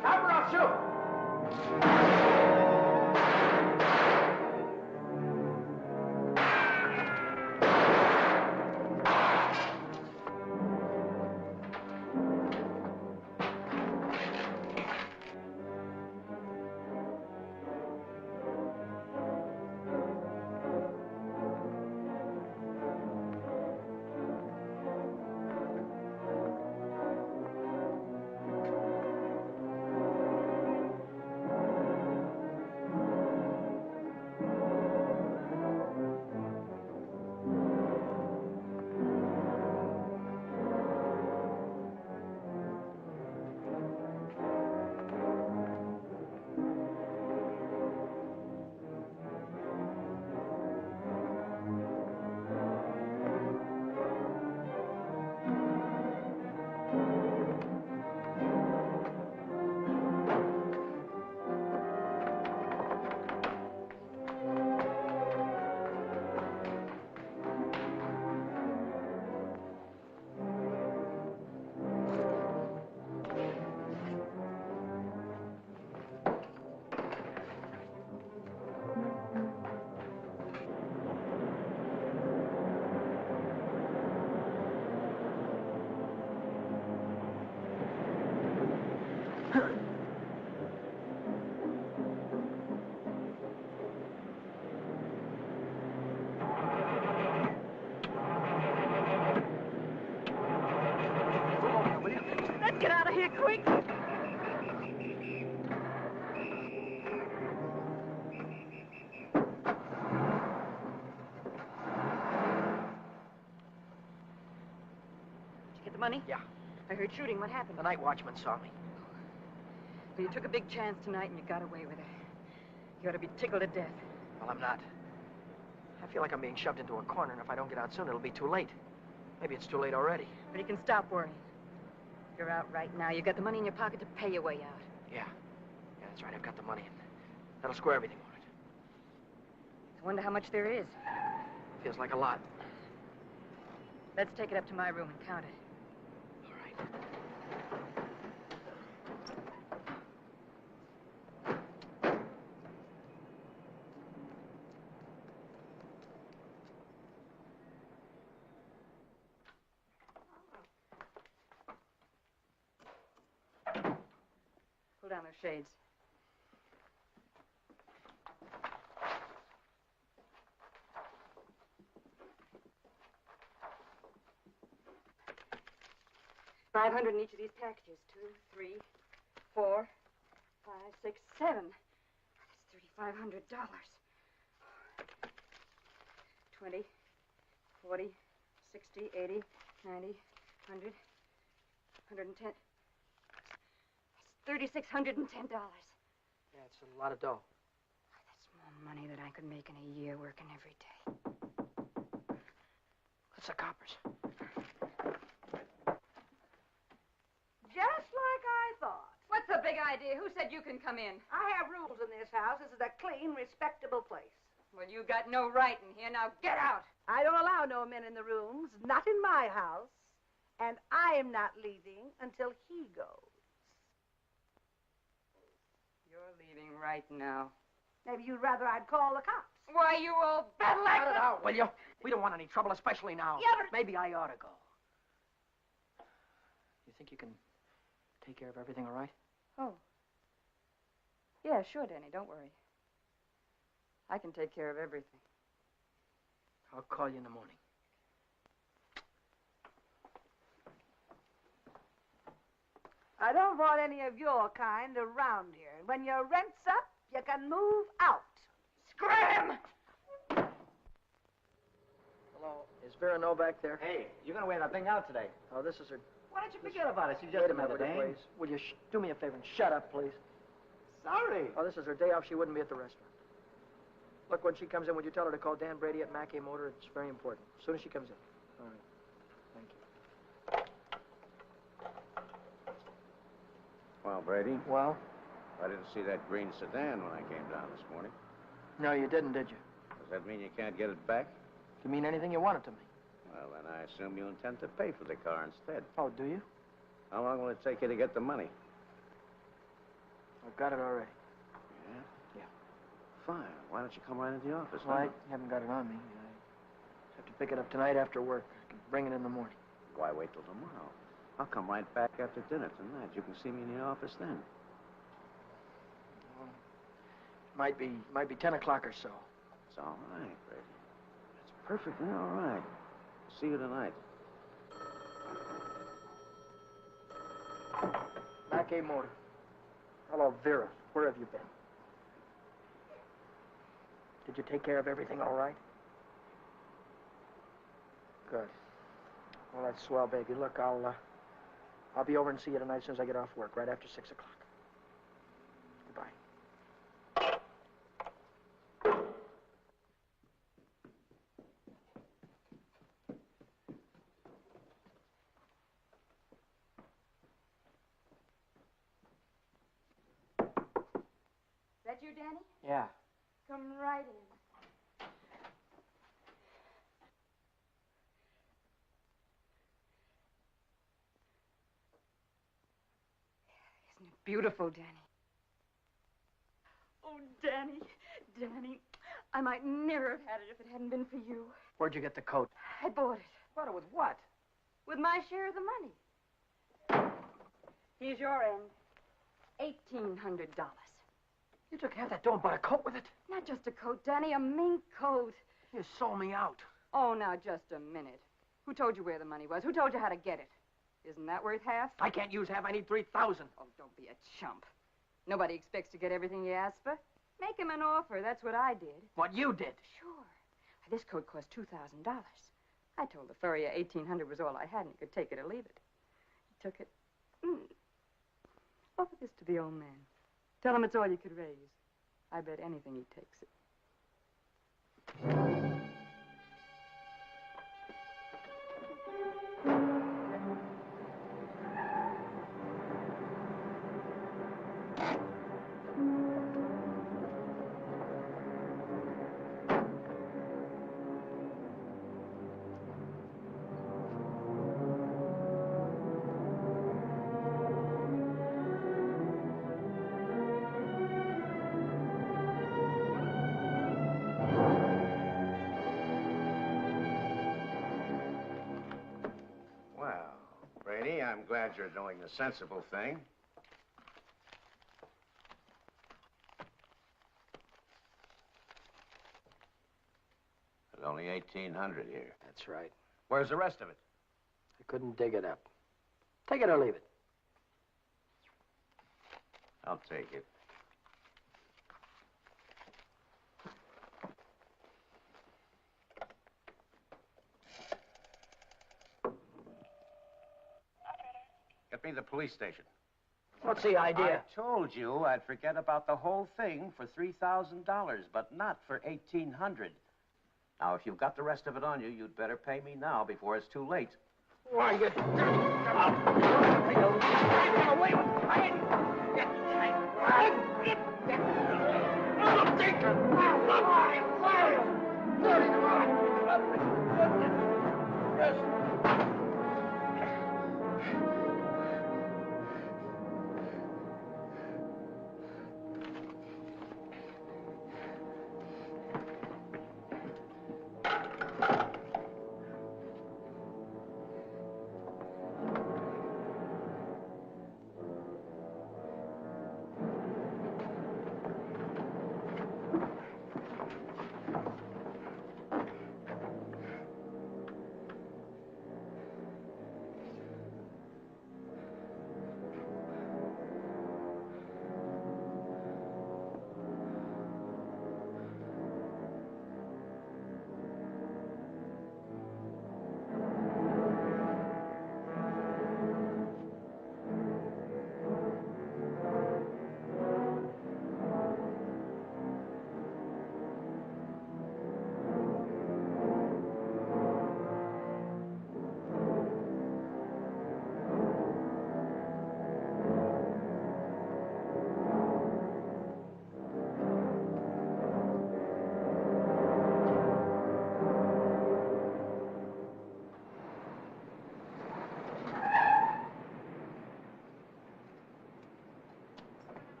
Stop or I'll shoot! Get out of here, quick! Did you get the money? Yeah. I heard shooting. What happened? The night watchman saw me. Well, you took a big chance tonight and you got away with it. You ought to be tickled to death. Well, I'm not. I feel like I'm being shoved into a corner, and if I don't get out soon, it'll be too late. Maybe it's too late already. But you can stop worrying. You're out right now. You got the money in your pocket to pay your way out. Yeah. Yeah, that's right. I've got the money. And that'll square everything on it. I wonder how much there is. Feels like a lot. Let's take it up to my room and count it. All right. Pull down those shades. $500 in each of these packages. 2, 3, 4, 5, 6, 7. That's $3,500. 20, 40, 60, 80, 90, 100, 110. That's $3,610. Yeah, it's a lot of dough. That's more money than I could make in a year working every day. That's the coppers. Just like I thought. What's the big idea? Who said you can come in? I have rules in this house. This is a clean, respectable place. Well, you got no right in here. Now get out. I don't allow no men in the rooms, not in my house. And I am not leaving until he goes. You're leaving right now. Maybe you'd rather I'd call the cops. Why, you old battle Cut it out, will you? We don't want any trouble, especially now. Yeah, but... Maybe I ought to go. You think you can take care of everything all right? Oh. Yeah, sure, Danny. Don't worry. I can take care of everything. I'll call you in the morning. I don't want any of your kind around here. And when your rent's up, you can move out. Scram! Hello. Is Vera No back there? Hey, you're gonna wear that thing out today. Oh, this is her... Why don't you forget about it? She's just Wait a minute, another will you, dame. please? Will you do me a favor and shut up, please? Sorry. Oh, this is her day off. She wouldn't be at the restaurant. Look, when she comes in, would you tell her to call Dan Brady at Mackey Motor? It's very important. As soon as she comes in. All right. Thank you. Well, Brady, Well? I didn't see that green sedan when I came down this morning. No, you didn't, did you? Does that mean you can't get it back? You mean anything you want it to me? Well, then I assume you intend to pay for the car instead. Oh, do you? How long will it take you to get the money? I've got it already. Yeah? Yeah. Fine. Why don't you come right into the office? Well, I now? haven't got it on me. I have to pick it up tonight after work. I can bring it in the morning. Why wait till tomorrow? I'll come right back after dinner tonight. You can see me in the office then. Well, might be 10 o'clock or so. It's all right, Brady. It's perfectly all right. See you tonight. Mackey Motor. Hello, Vera. Where have you been? Did you take care of everything all right? Good. Well, that's swell, baby. Look, I'll be over and see you tonight as soon as I get off work, right after 6 o'clock. Goodbye. Is that you, Danny? Yeah. Come right in. Isn't it beautiful, Danny? Oh, Danny, Danny, I might never have had it if it hadn't been for you. Where'd you get the coat? I bought it. Bought it with what? With my share of the money. Here's your end. $1,800. You took half that dough and bought a coat with it? Not just a coat, Danny, a mink coat. You sold me out. Oh, now, just a minute. Who told you where the money was? Who told you how to get it? Isn't that worth half? I can't use half. I need 3,000. Oh, don't be a chump. Nobody expects to get everything you ask for. Make him an offer. That's what I did. What you did? Sure. This coat cost $2,000. I told the furrier $1,800 was all I had, and he could take it or leave it. He took it. Offer this to the old man. Tell him it's all you could raise. I bet anything he takes it. I'm glad you're doing the sensible thing. There's only 1,800 here. That's right. Where's the rest of it? I couldn't dig it up. Take it or leave it. I'll take it. Get me the police station. What's the idea? I told you I'd forget about the whole thing for $3,000, but not for $1,800. Now, if you've got the rest of it on you, you'd better pay me now before it's too late. Why, you...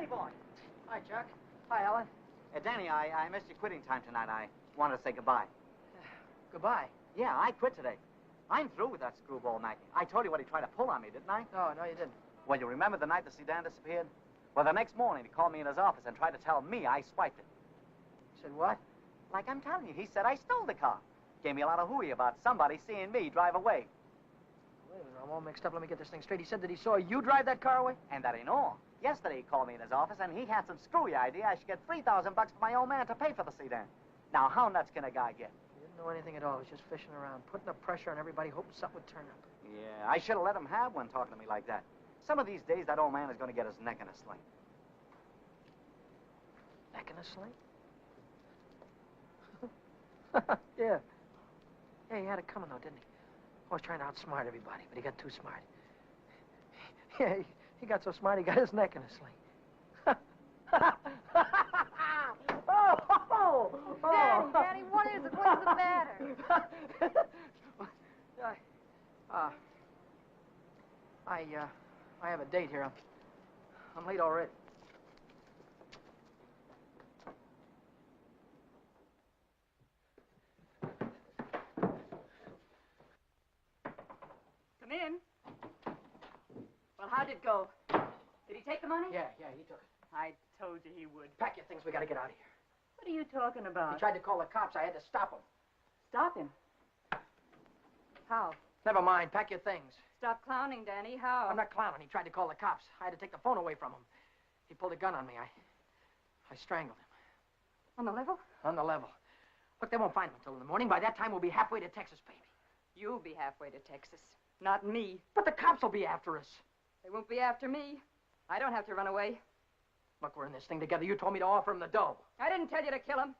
Danny boy. Hi, Chuck. Hi, Helen. Danny, I missed your quitting time tonight. I wanted to say goodbye. Goodbye. Yeah, I quit today. I'm through with that screwball Mackey. I told you what he tried to pull on me, didn't I? No, you didn't. Well, you remember the night the sedan disappeared? Well, the next morning, he called me in his office and tried to tell me I swiped it. You said what? Like I'm telling you, he said I stole the car. Gave me a lot of hooey about somebody seeing me drive away. Wait a minute, I'm all mixed up. Let me get this thing straight. He said that he saw you drive that car away? And that ain't all. Yesterday, he called me in his office, and he had some screwy idea I should get $3,000 for my old man to pay for the sedan. Now, how nuts can a guy get? He didn't know anything at all. He was just fishing around, putting the pressure on everybody, hoping something would turn up. Yeah, I should have let him have one talking to me like that. Some of these days, that old man is going to get his neck in a sling. Neck in a sling? Yeah. Yeah, he had it coming, though, didn't he? Always trying to outsmart everybody, but he got too smart. Yeah, he got so smart, he got his neck in a sling. Daddy, what is it? What's the matter? I have a date here. I'm late already. Come in. Well, how'd it go? Did he take the money? Yeah, he took it. I told you he would. Pack your things, we gotta get out of here. What are you talking about? He tried to call the cops. I had to stop him. Stop him. How? Never mind, pack your things. Stop clowning, Danny. How? I'm not clowning. He tried to call the cops. I had to take the phone away from him. He pulled a gun on me. I strangled him. On the level? On the level. Look, they won't find him until in the morning. By that time, we'll be halfway to Texas, baby. You'll be halfway to Texas. Not me. But the cops will be after us. They won't be after me. I don't have to run away. Look, we're in this thing together. You told me to offer him the dough. I didn't tell you to kill him.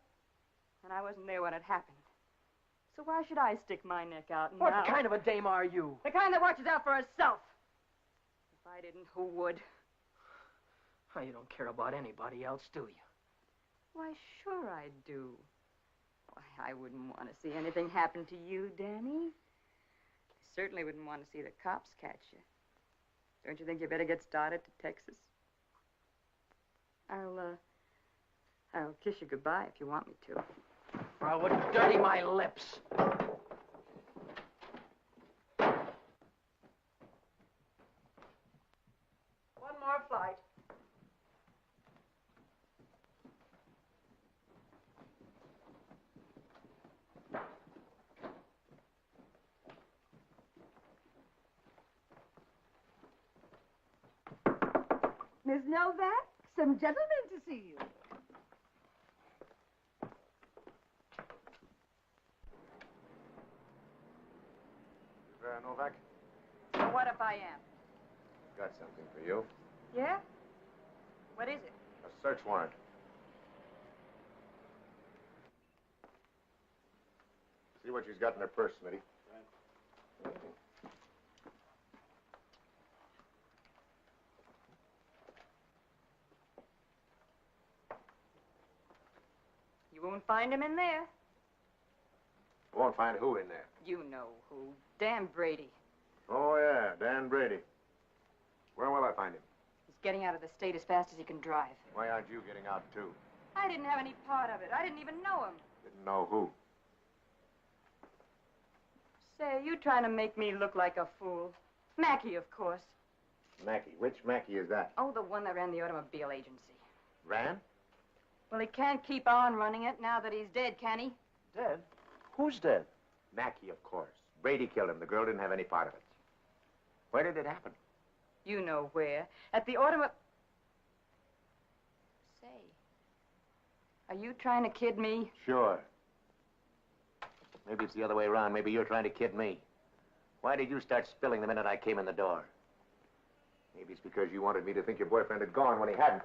And I wasn't there when it happened. So why should I stick my neck out now? What kind of a dame are you? The kind that watches out for herself. If I didn't, who would? Oh, you don't care about anybody else, do you? Why, sure I do. Why, I wouldn't want to see anything happen to you, Danny. I certainly wouldn't want to see the cops catch you. Don't you think you better get started to Texas? I'll kiss you goodbye if you want me to. I would dirty my lips. One more flight. Miss Novak, some gentlemen to see you. Vera Novak, So what if I am? got something for you. Yeah? What is it? A search warrant. See what she's got in her purse, Smitty. You won't find him in there. Won't find who in there. You know who. Dan Brady. Oh, yeah, Dan Brady. Where will I find him? He's getting out of the state as fast as he can drive. Why aren't you getting out, too? I didn't have any part of it. I didn't even know him. Didn't know who. Say, you trying to make me look like a fool. Mackey, of course. Mackey. Which Mackey is that? Oh, the one that ran the automobile agency. Ran? Well, he can't keep on running it now that he's dead, can he? Dead? Who's dead? Mackey, of course. Brady killed him. The girl didn't have any part of it. Where did it happen? You know where. At the automobile... Say, are you trying to kid me? Sure. Maybe it's the other way around. Maybe you're trying to kid me. Why did you start spilling the minute I came in the door? Maybe it's because you wanted me to think your boyfriend had gone when he hadn't.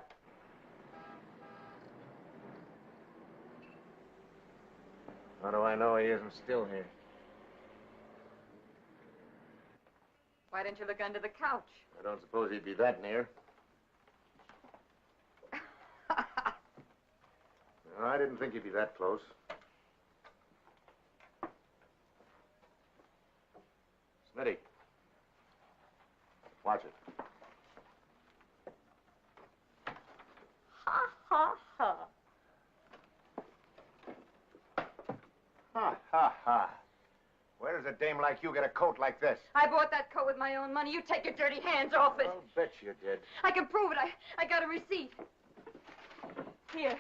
How do I know he isn't still here? Why didn't you look under the couch? I don't suppose he'd be that near. No, I didn't think he'd be that close. Smitty. Watch it. dame like you get a coat like this? I bought that coat with my own money. You take your dirty hands off it. I'll bet you did. I can prove it. I got a receipt. Here.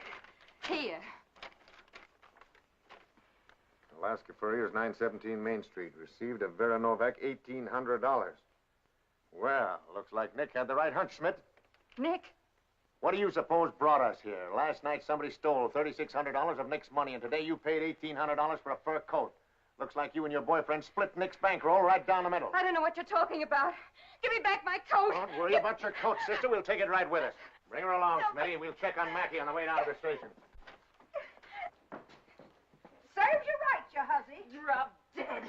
Alaska Furrier's 917 Main Street. Received of Vera Novak $1,800. Well, looks like Nick had the right hunch, Schmidt. Nick? What do you suppose brought us here? Last night somebody stole $3,600 of Nick's money, and today you paid $1,800 for a fur coat. Looks like you and your boyfriend split Nick's bankroll right down the middle. I don't know what you're talking about. Give me back my coat. Don't worry about your coat, sister. We'll take it right with us. Bring her along, Smitty, and we'll check on Mackey on the way down to the station. Serves you right, you hussy. Drop dead.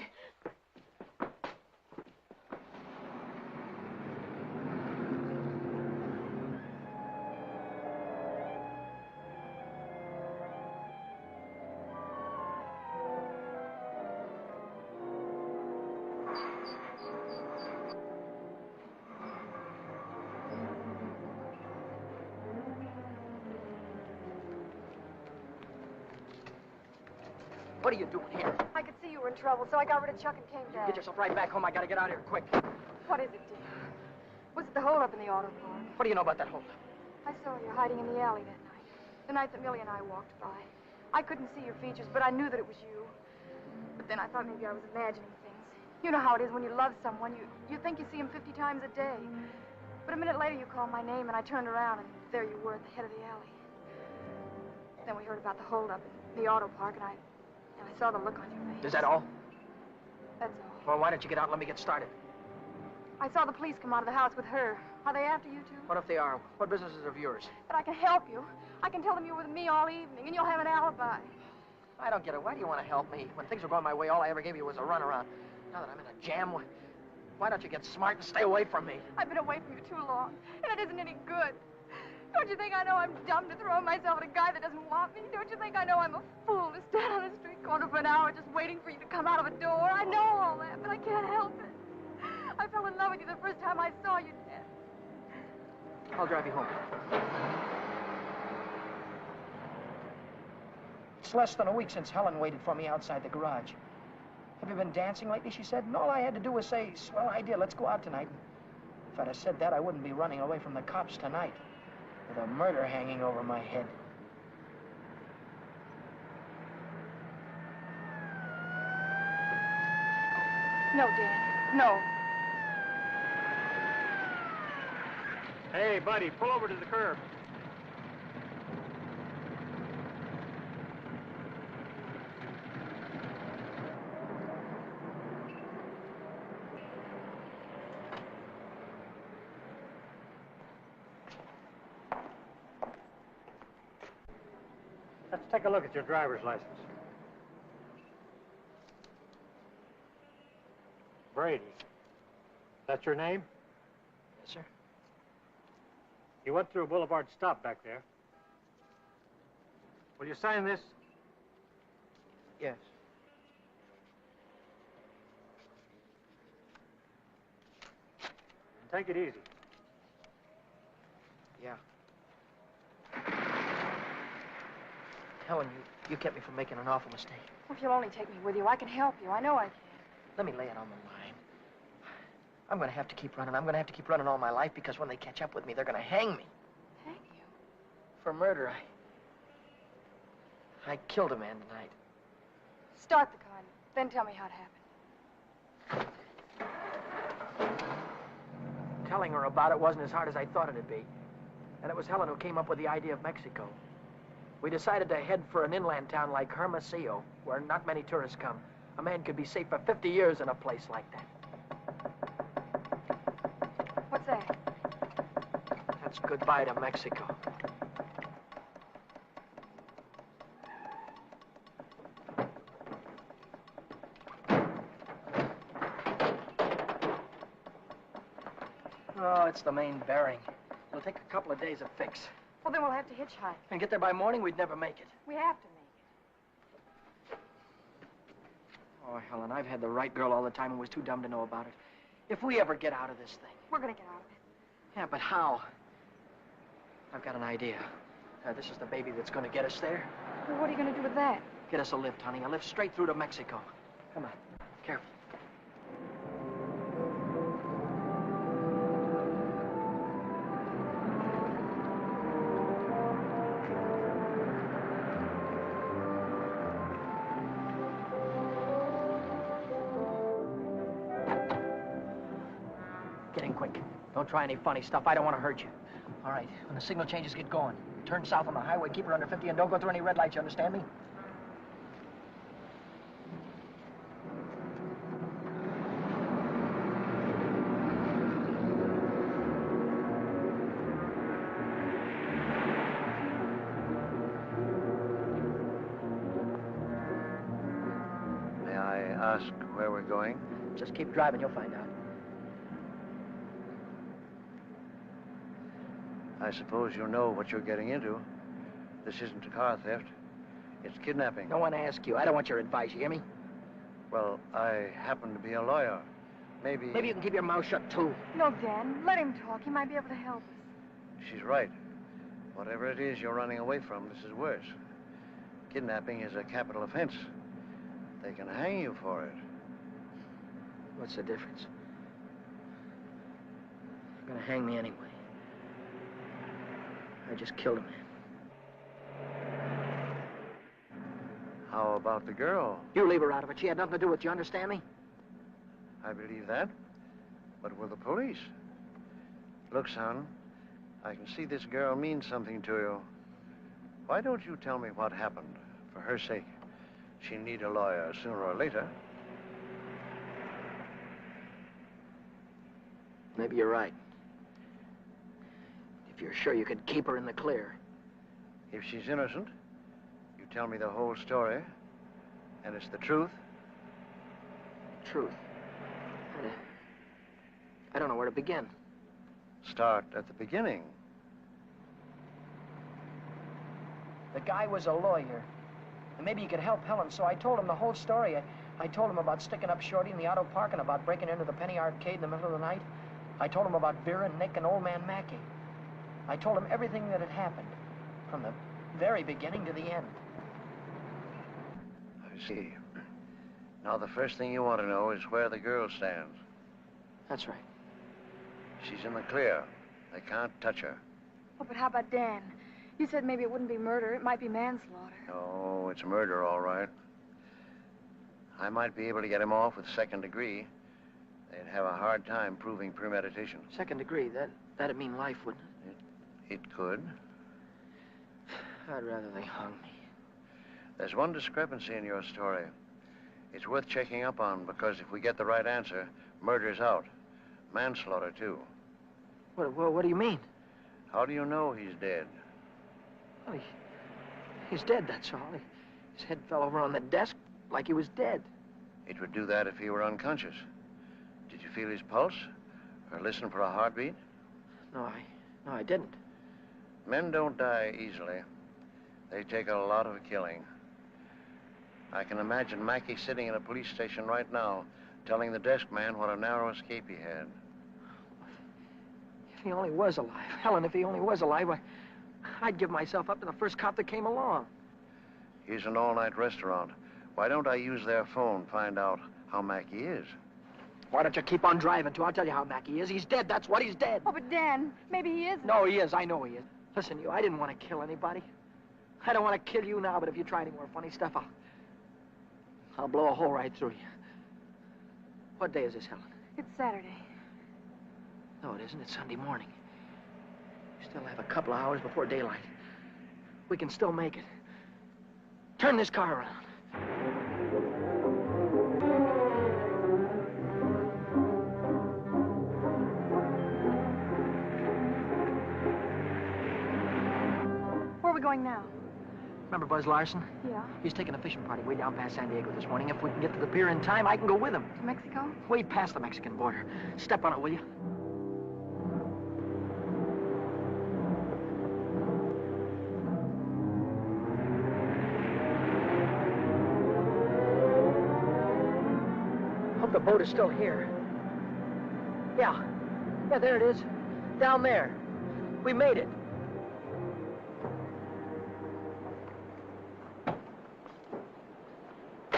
What are you doing here? I could see you were in trouble, so I got rid of Chuck and came back. Get yourself right back home. I gotta get out of here quick. What is it, dear? Was it the holdup in the auto park? What do you know about that holdup? I saw you hiding in the alley that night. The night that Millie and I walked by. I couldn't see your features, but I knew that it was you. But then I thought maybe I was imagining things. You know how it is when you love someone. You think you see him 50 times a day. But a minute later you called my name and I turned around and there you were at the head of the alley. Then we heard about the holdup in the auto park and I saw the look on your face. Is that all? That's all. Well, why don't you get out and let me get started? I saw the police come out of the house with her. Are they after you, too? What if they are? What business is of yours? But I can help you. I can tell them you were with me all evening, and you'll have an alibi. I don't get it. Why do you want to help me? When things were going my way, all I ever gave you was a runaround. Now that I'm in a jam, why don't you get smart and stay away from me? I've been away from you too long, and it isn't any good. Don't you think I know I'm dumb to throw myself at a guy that doesn't want me? Don't you think I know I'm a fool to stand on a street corner for an hour just waiting for you to come out of a door? I know all that, but I can't help it. I fell in love with you the first time I saw you, Dad. I'll drive you home. It's less than a week since Helen waited for me outside the garage. Have you been dancing lately, she said, and all I had to do was say, swell idea, let's go out tonight. If I'd have said that, I wouldn't be running away from the cops tonight, with a murder hanging over my head. No, Dan, no. Hey, buddy, pull over to the curb. Let's take a look at your driver's license. Brady. That's your name? Yes, sir. You went through Boulevard Stop back there. Will you sign this? Yes. And take it easy. Yeah. Helen, you kept me from making an awful mistake. Well, if you'll only take me with you, I can help you. I know I can. Let me lay it on the line. I'm going to have to keep running. I'm going to have to keep running all my life because when they catch up with me, they're going to hang me. Hang you? For murder. I killed a man tonight. Start the car, then tell me how it happened. Telling her about it wasn't as hard as I thought it'd be. And it was Helen who came up with the idea of Mexico. We decided to head for an inland town like Hermosillo, where not many tourists come. A man could be safe for 50 years in a place like that. What's that? That's goodbye to Mexico. Oh, it's the main bearing. It'll take a couple of days to fix. Well, then we'll have to hitchhike. And get there by morning, we'd never make it. We have to make it. Oh, Helen, I've had the right girl all the time and was too dumb to know about it. If we ever get out of this thing. We're going to get out of it. Yeah, but how? I've got an idea. This is the baby that's going to get us there. Well, what are you going to do with that? Get us a lift, honey. A lift straight through to Mexico. Come on. Careful. Get in quick. Don't try any funny stuff. I don't want to hurt you. All right, when the signal changes, get going. Turn south on the highway, keep her under 50, and don't go through any red lights, you understand me? May I ask where we're going? Just keep driving, you'll find out. I suppose you know what you're getting into. This isn't a car theft. It's kidnapping. No one asked you. I don't want your advice, you hear me? Well, I happen to be a lawyer. Maybe you can keep your mouth shut, too. No, Dan, let him talk. He might be able to help us. she's right. Whatever it is you're running away from, this is worse. Kidnapping is a capital offense. They can hang you for it. What's the difference? They're gonna hang me anyway. I just killed a man. How about the girl? You leave her out of it. She had nothing to do with it. You understand me? I believe that. But will the police? Look, son, I can see this girl means something to you. Why don't you tell me what happened? For her sake. She'll need a lawyer sooner or later. Maybe you're right. If you're sure you could keep her in the clear. If she's innocent, you tell me the whole story, and it's the truth. Truth. I don't know where to begin. Start at the beginning. The guy was a lawyer. And maybe he could help Helen, so I told him the whole story. I told him about sticking up Shorty in the auto park and about breaking into the penny arcade in the middle of the night. I told him about Vera, Nick, and old man Mackey. I told him everything that had happened, from the very beginning to the end. I see. Now, the first thing you want to know is where the girl stands. That's right. She's in the clear. They can't touch her. Oh, but how about Dan? You said maybe it wouldn't be murder. It might be manslaughter. No, it's murder, all right. I might be able to get him off with second degree. They'd have a hard time proving premeditation. Second degree, that'd mean life, wouldn't it? It could. I'd rather they hung me. There's one discrepancy in your story. It's worth checking up on, because if we get the right answer, murder's out. Manslaughter, too. What do you mean? How do you know he's dead? Well, he's dead, that's all. His head fell over on the desk like he was dead. It would do that if he were unconscious. Did you feel his pulse? Or listen for a heartbeat? No, I didn't. Men don't die easily. They take a lot of killing. I can imagine Mackey sitting in a police station right now, telling the desk man what a narrow escape he had. If he only was alive. Helen, if he only was alive, I'd give myself up to the first cop that came along. Here's an all-night restaurant. Why don't I use their phone, find out how Mackey is? Why don't you keep on driving, too? I'll tell you how Mackey is. He's dead, that's what, he's dead. Oh, but Dan, maybe he isn't. No, he is. I know he is. Listen, I didn't want to kill anybody. I don't want to kill you now, but if you try any more funny stuff, I'll blow a hole right through you. What day is this, Helen? It's Saturday. No, it isn't. It's Sunday morning. We still have a couple of hours before daylight. We can still make it. Turn this car around. Where are we going now? Remember Buzz Larson? Yeah. He's taking a fishing party way down past San Diego this morning. If we can get to the pier in time, I can go with him. To Mexico? Way past the Mexican border. Step on it, will you? Hope the boat is still here. Yeah, there it is. Down there. We made it.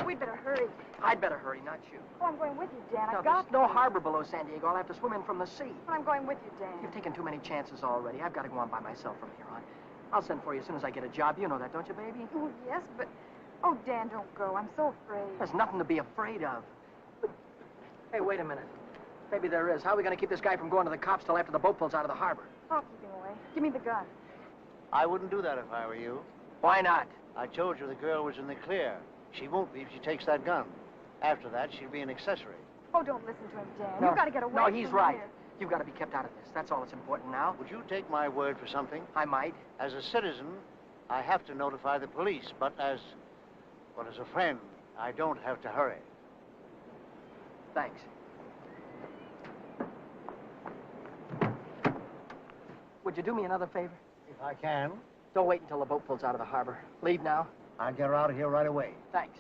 We'd better hurry. I'd better hurry, not you. Oh, I'm going with you, Dan. No, I've got there's no harbor below San Diego. I'll have to swim in from the sea. I'm going with you, Dan. You've taken too many chances already. I've got to go on by myself from here on. I'll send for you as soon as I get a job. You know that, don't you, baby? Oh, yes, but... Oh, Dan, don't go. I'm so afraid. There's nothing to be afraid of. Hey, wait a minute. Maybe there is. How are we going to keep this guy from going to the cops till after the boat pulls out of the harbor? I'll keep him away. Give me the gun. I wouldn't do that if I were you. Why not? I told you the girl was in the clear. She won't be if she takes that gun. After that, she'll be an accessory. Oh, don't listen to him, Dan. No. You've got to get away No, from he's here. right. You've got to be kept out of this. That's all that's important now. Would you take my word for something? I might. As a citizen, I have to notify the police, but as a friend, I don't have to hurry. Thanks. Would you do me another favor? If I can, Don't wait until the boat pulls out of the harbor. Leave now. I'll get her out of here right away. Thanks.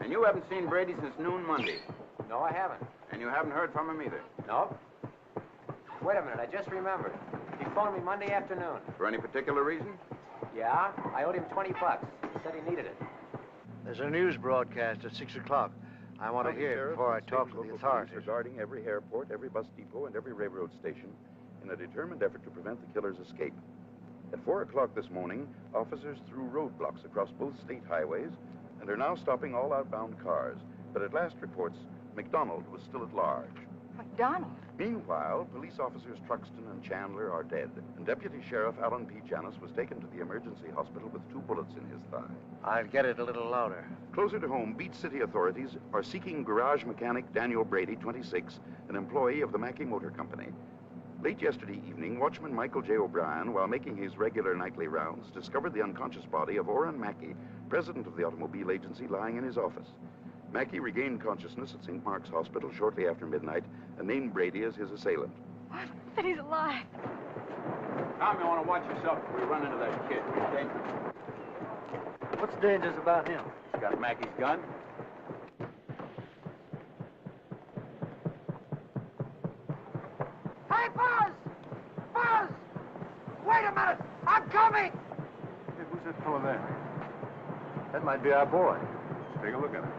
And you haven't seen Brady since noon Monday. No, I haven't. And you haven't heard from him either. Nope. Wait a minute, I just remembered. He phoned me Monday afternoon. For any particular reason? Yeah, I owed him $20. He said he needed it. There's a news broadcast at 6 o'clock. I want to hear it before I talk to the authorities. Regarding every airport, every bus depot, and every railroad station in a determined effort to prevent the killer's escape. At 4 o'clock this morning, officers threw roadblocks across both state highways and are now stopping all outbound cars. But at last reports, McDonald was still at large. McDonald? Meanwhile, police officers Truxton and Chandler are dead, and Deputy Sheriff Alan P. Janis was taken to the emergency hospital with 2 bullets in his thigh. I'll get it a little louder. Closer to home, Beach City authorities are seeking garage mechanic Daniel Brady, 26, an employee of the Mackey Motor Company. Late yesterday evening, watchman Michael J. O'Brien, while making his regular nightly rounds, discovered the unconscious body of Orrin Mackey, president of the automobile agency, lying in his office. Mackey regained consciousness at St. Mark's Hospital shortly after midnight and named Brady as his assailant. What? That he's alive. Tom, you want to watch yourself before we run into that kid. He's dangerous. What's dangerous about him? He's got Mackey's gun. Hey, Buzz! Buzz! Wait a minute! I'm coming! Hey, who's that fellow there? That might be our boy. Let's take a look at him.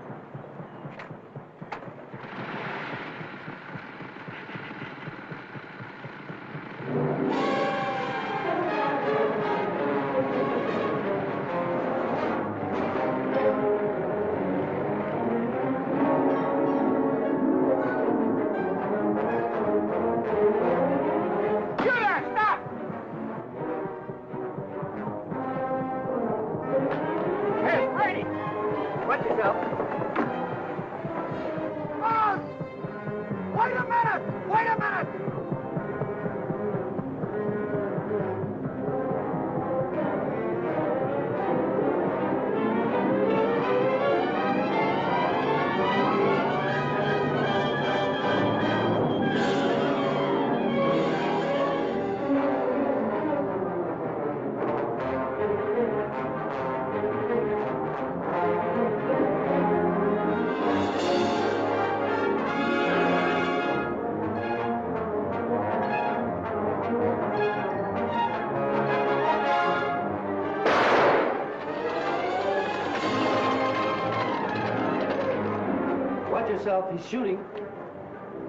He's shooting.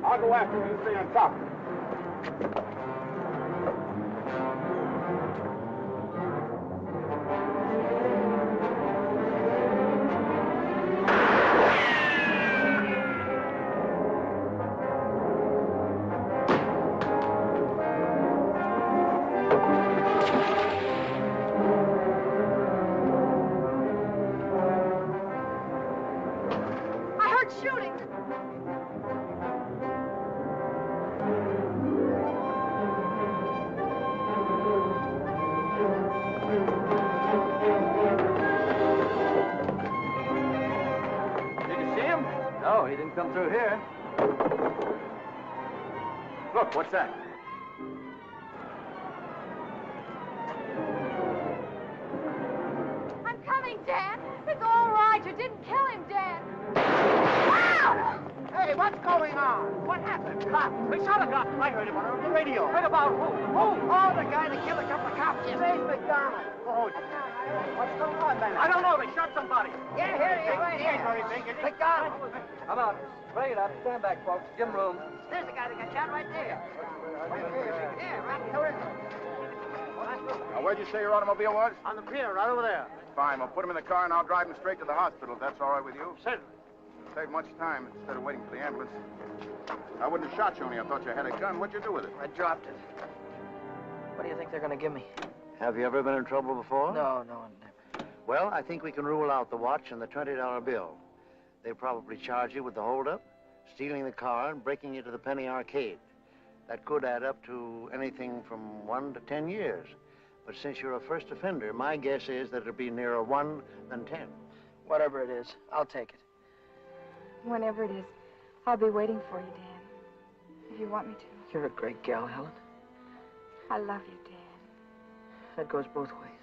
I'll go after him. You stay on top. I heard shooting. Did you see him? No, he didn't come through here. Look, what's that? I'm coming, Dan. It's all right. You didn't kill him, Dan. Ah! Hey, Hey, what's going on? What happened? Cop. They shot a cop. I heard about it on the radio. Heard about who? Who? Oh, the guy that killed a couple of cops. His name's McDonald. Oh, What's going on, man? I don't know. They shot somebody. Yeah, here he is, right He ain't here. very big, is he? McDonald. Come on. Bring it up. Stand back, folks. Give him room. There's the guy that got shot right there. Yeah, right there. Now, where'd you say your automobile was? On the pier, right over there. Fine. We'll put him in the car and I'll drive him straight to the hospital, if that's all right with you. Certainly. Save much time instead of waiting for the ambulance. I wouldn't have shot you only I thought you had a gun. What'd you do with it? I dropped it. What do you think they're going to give me? Have you ever been in trouble before? No, never. Well, I think we can rule out the watch and the $20 bill. They probably charge you with the holdup, stealing the car, and breaking you to the penny arcade. That could add up to anything from 1 to 10 years. But since you're a first offender, my guess is that it'll be nearer 1 than 10. Whatever it is, I'll take it. Whenever it is, I'll be waiting for you, Dan. If you want me to. You're a great gal, Helen. I love you, Dan. That goes both ways.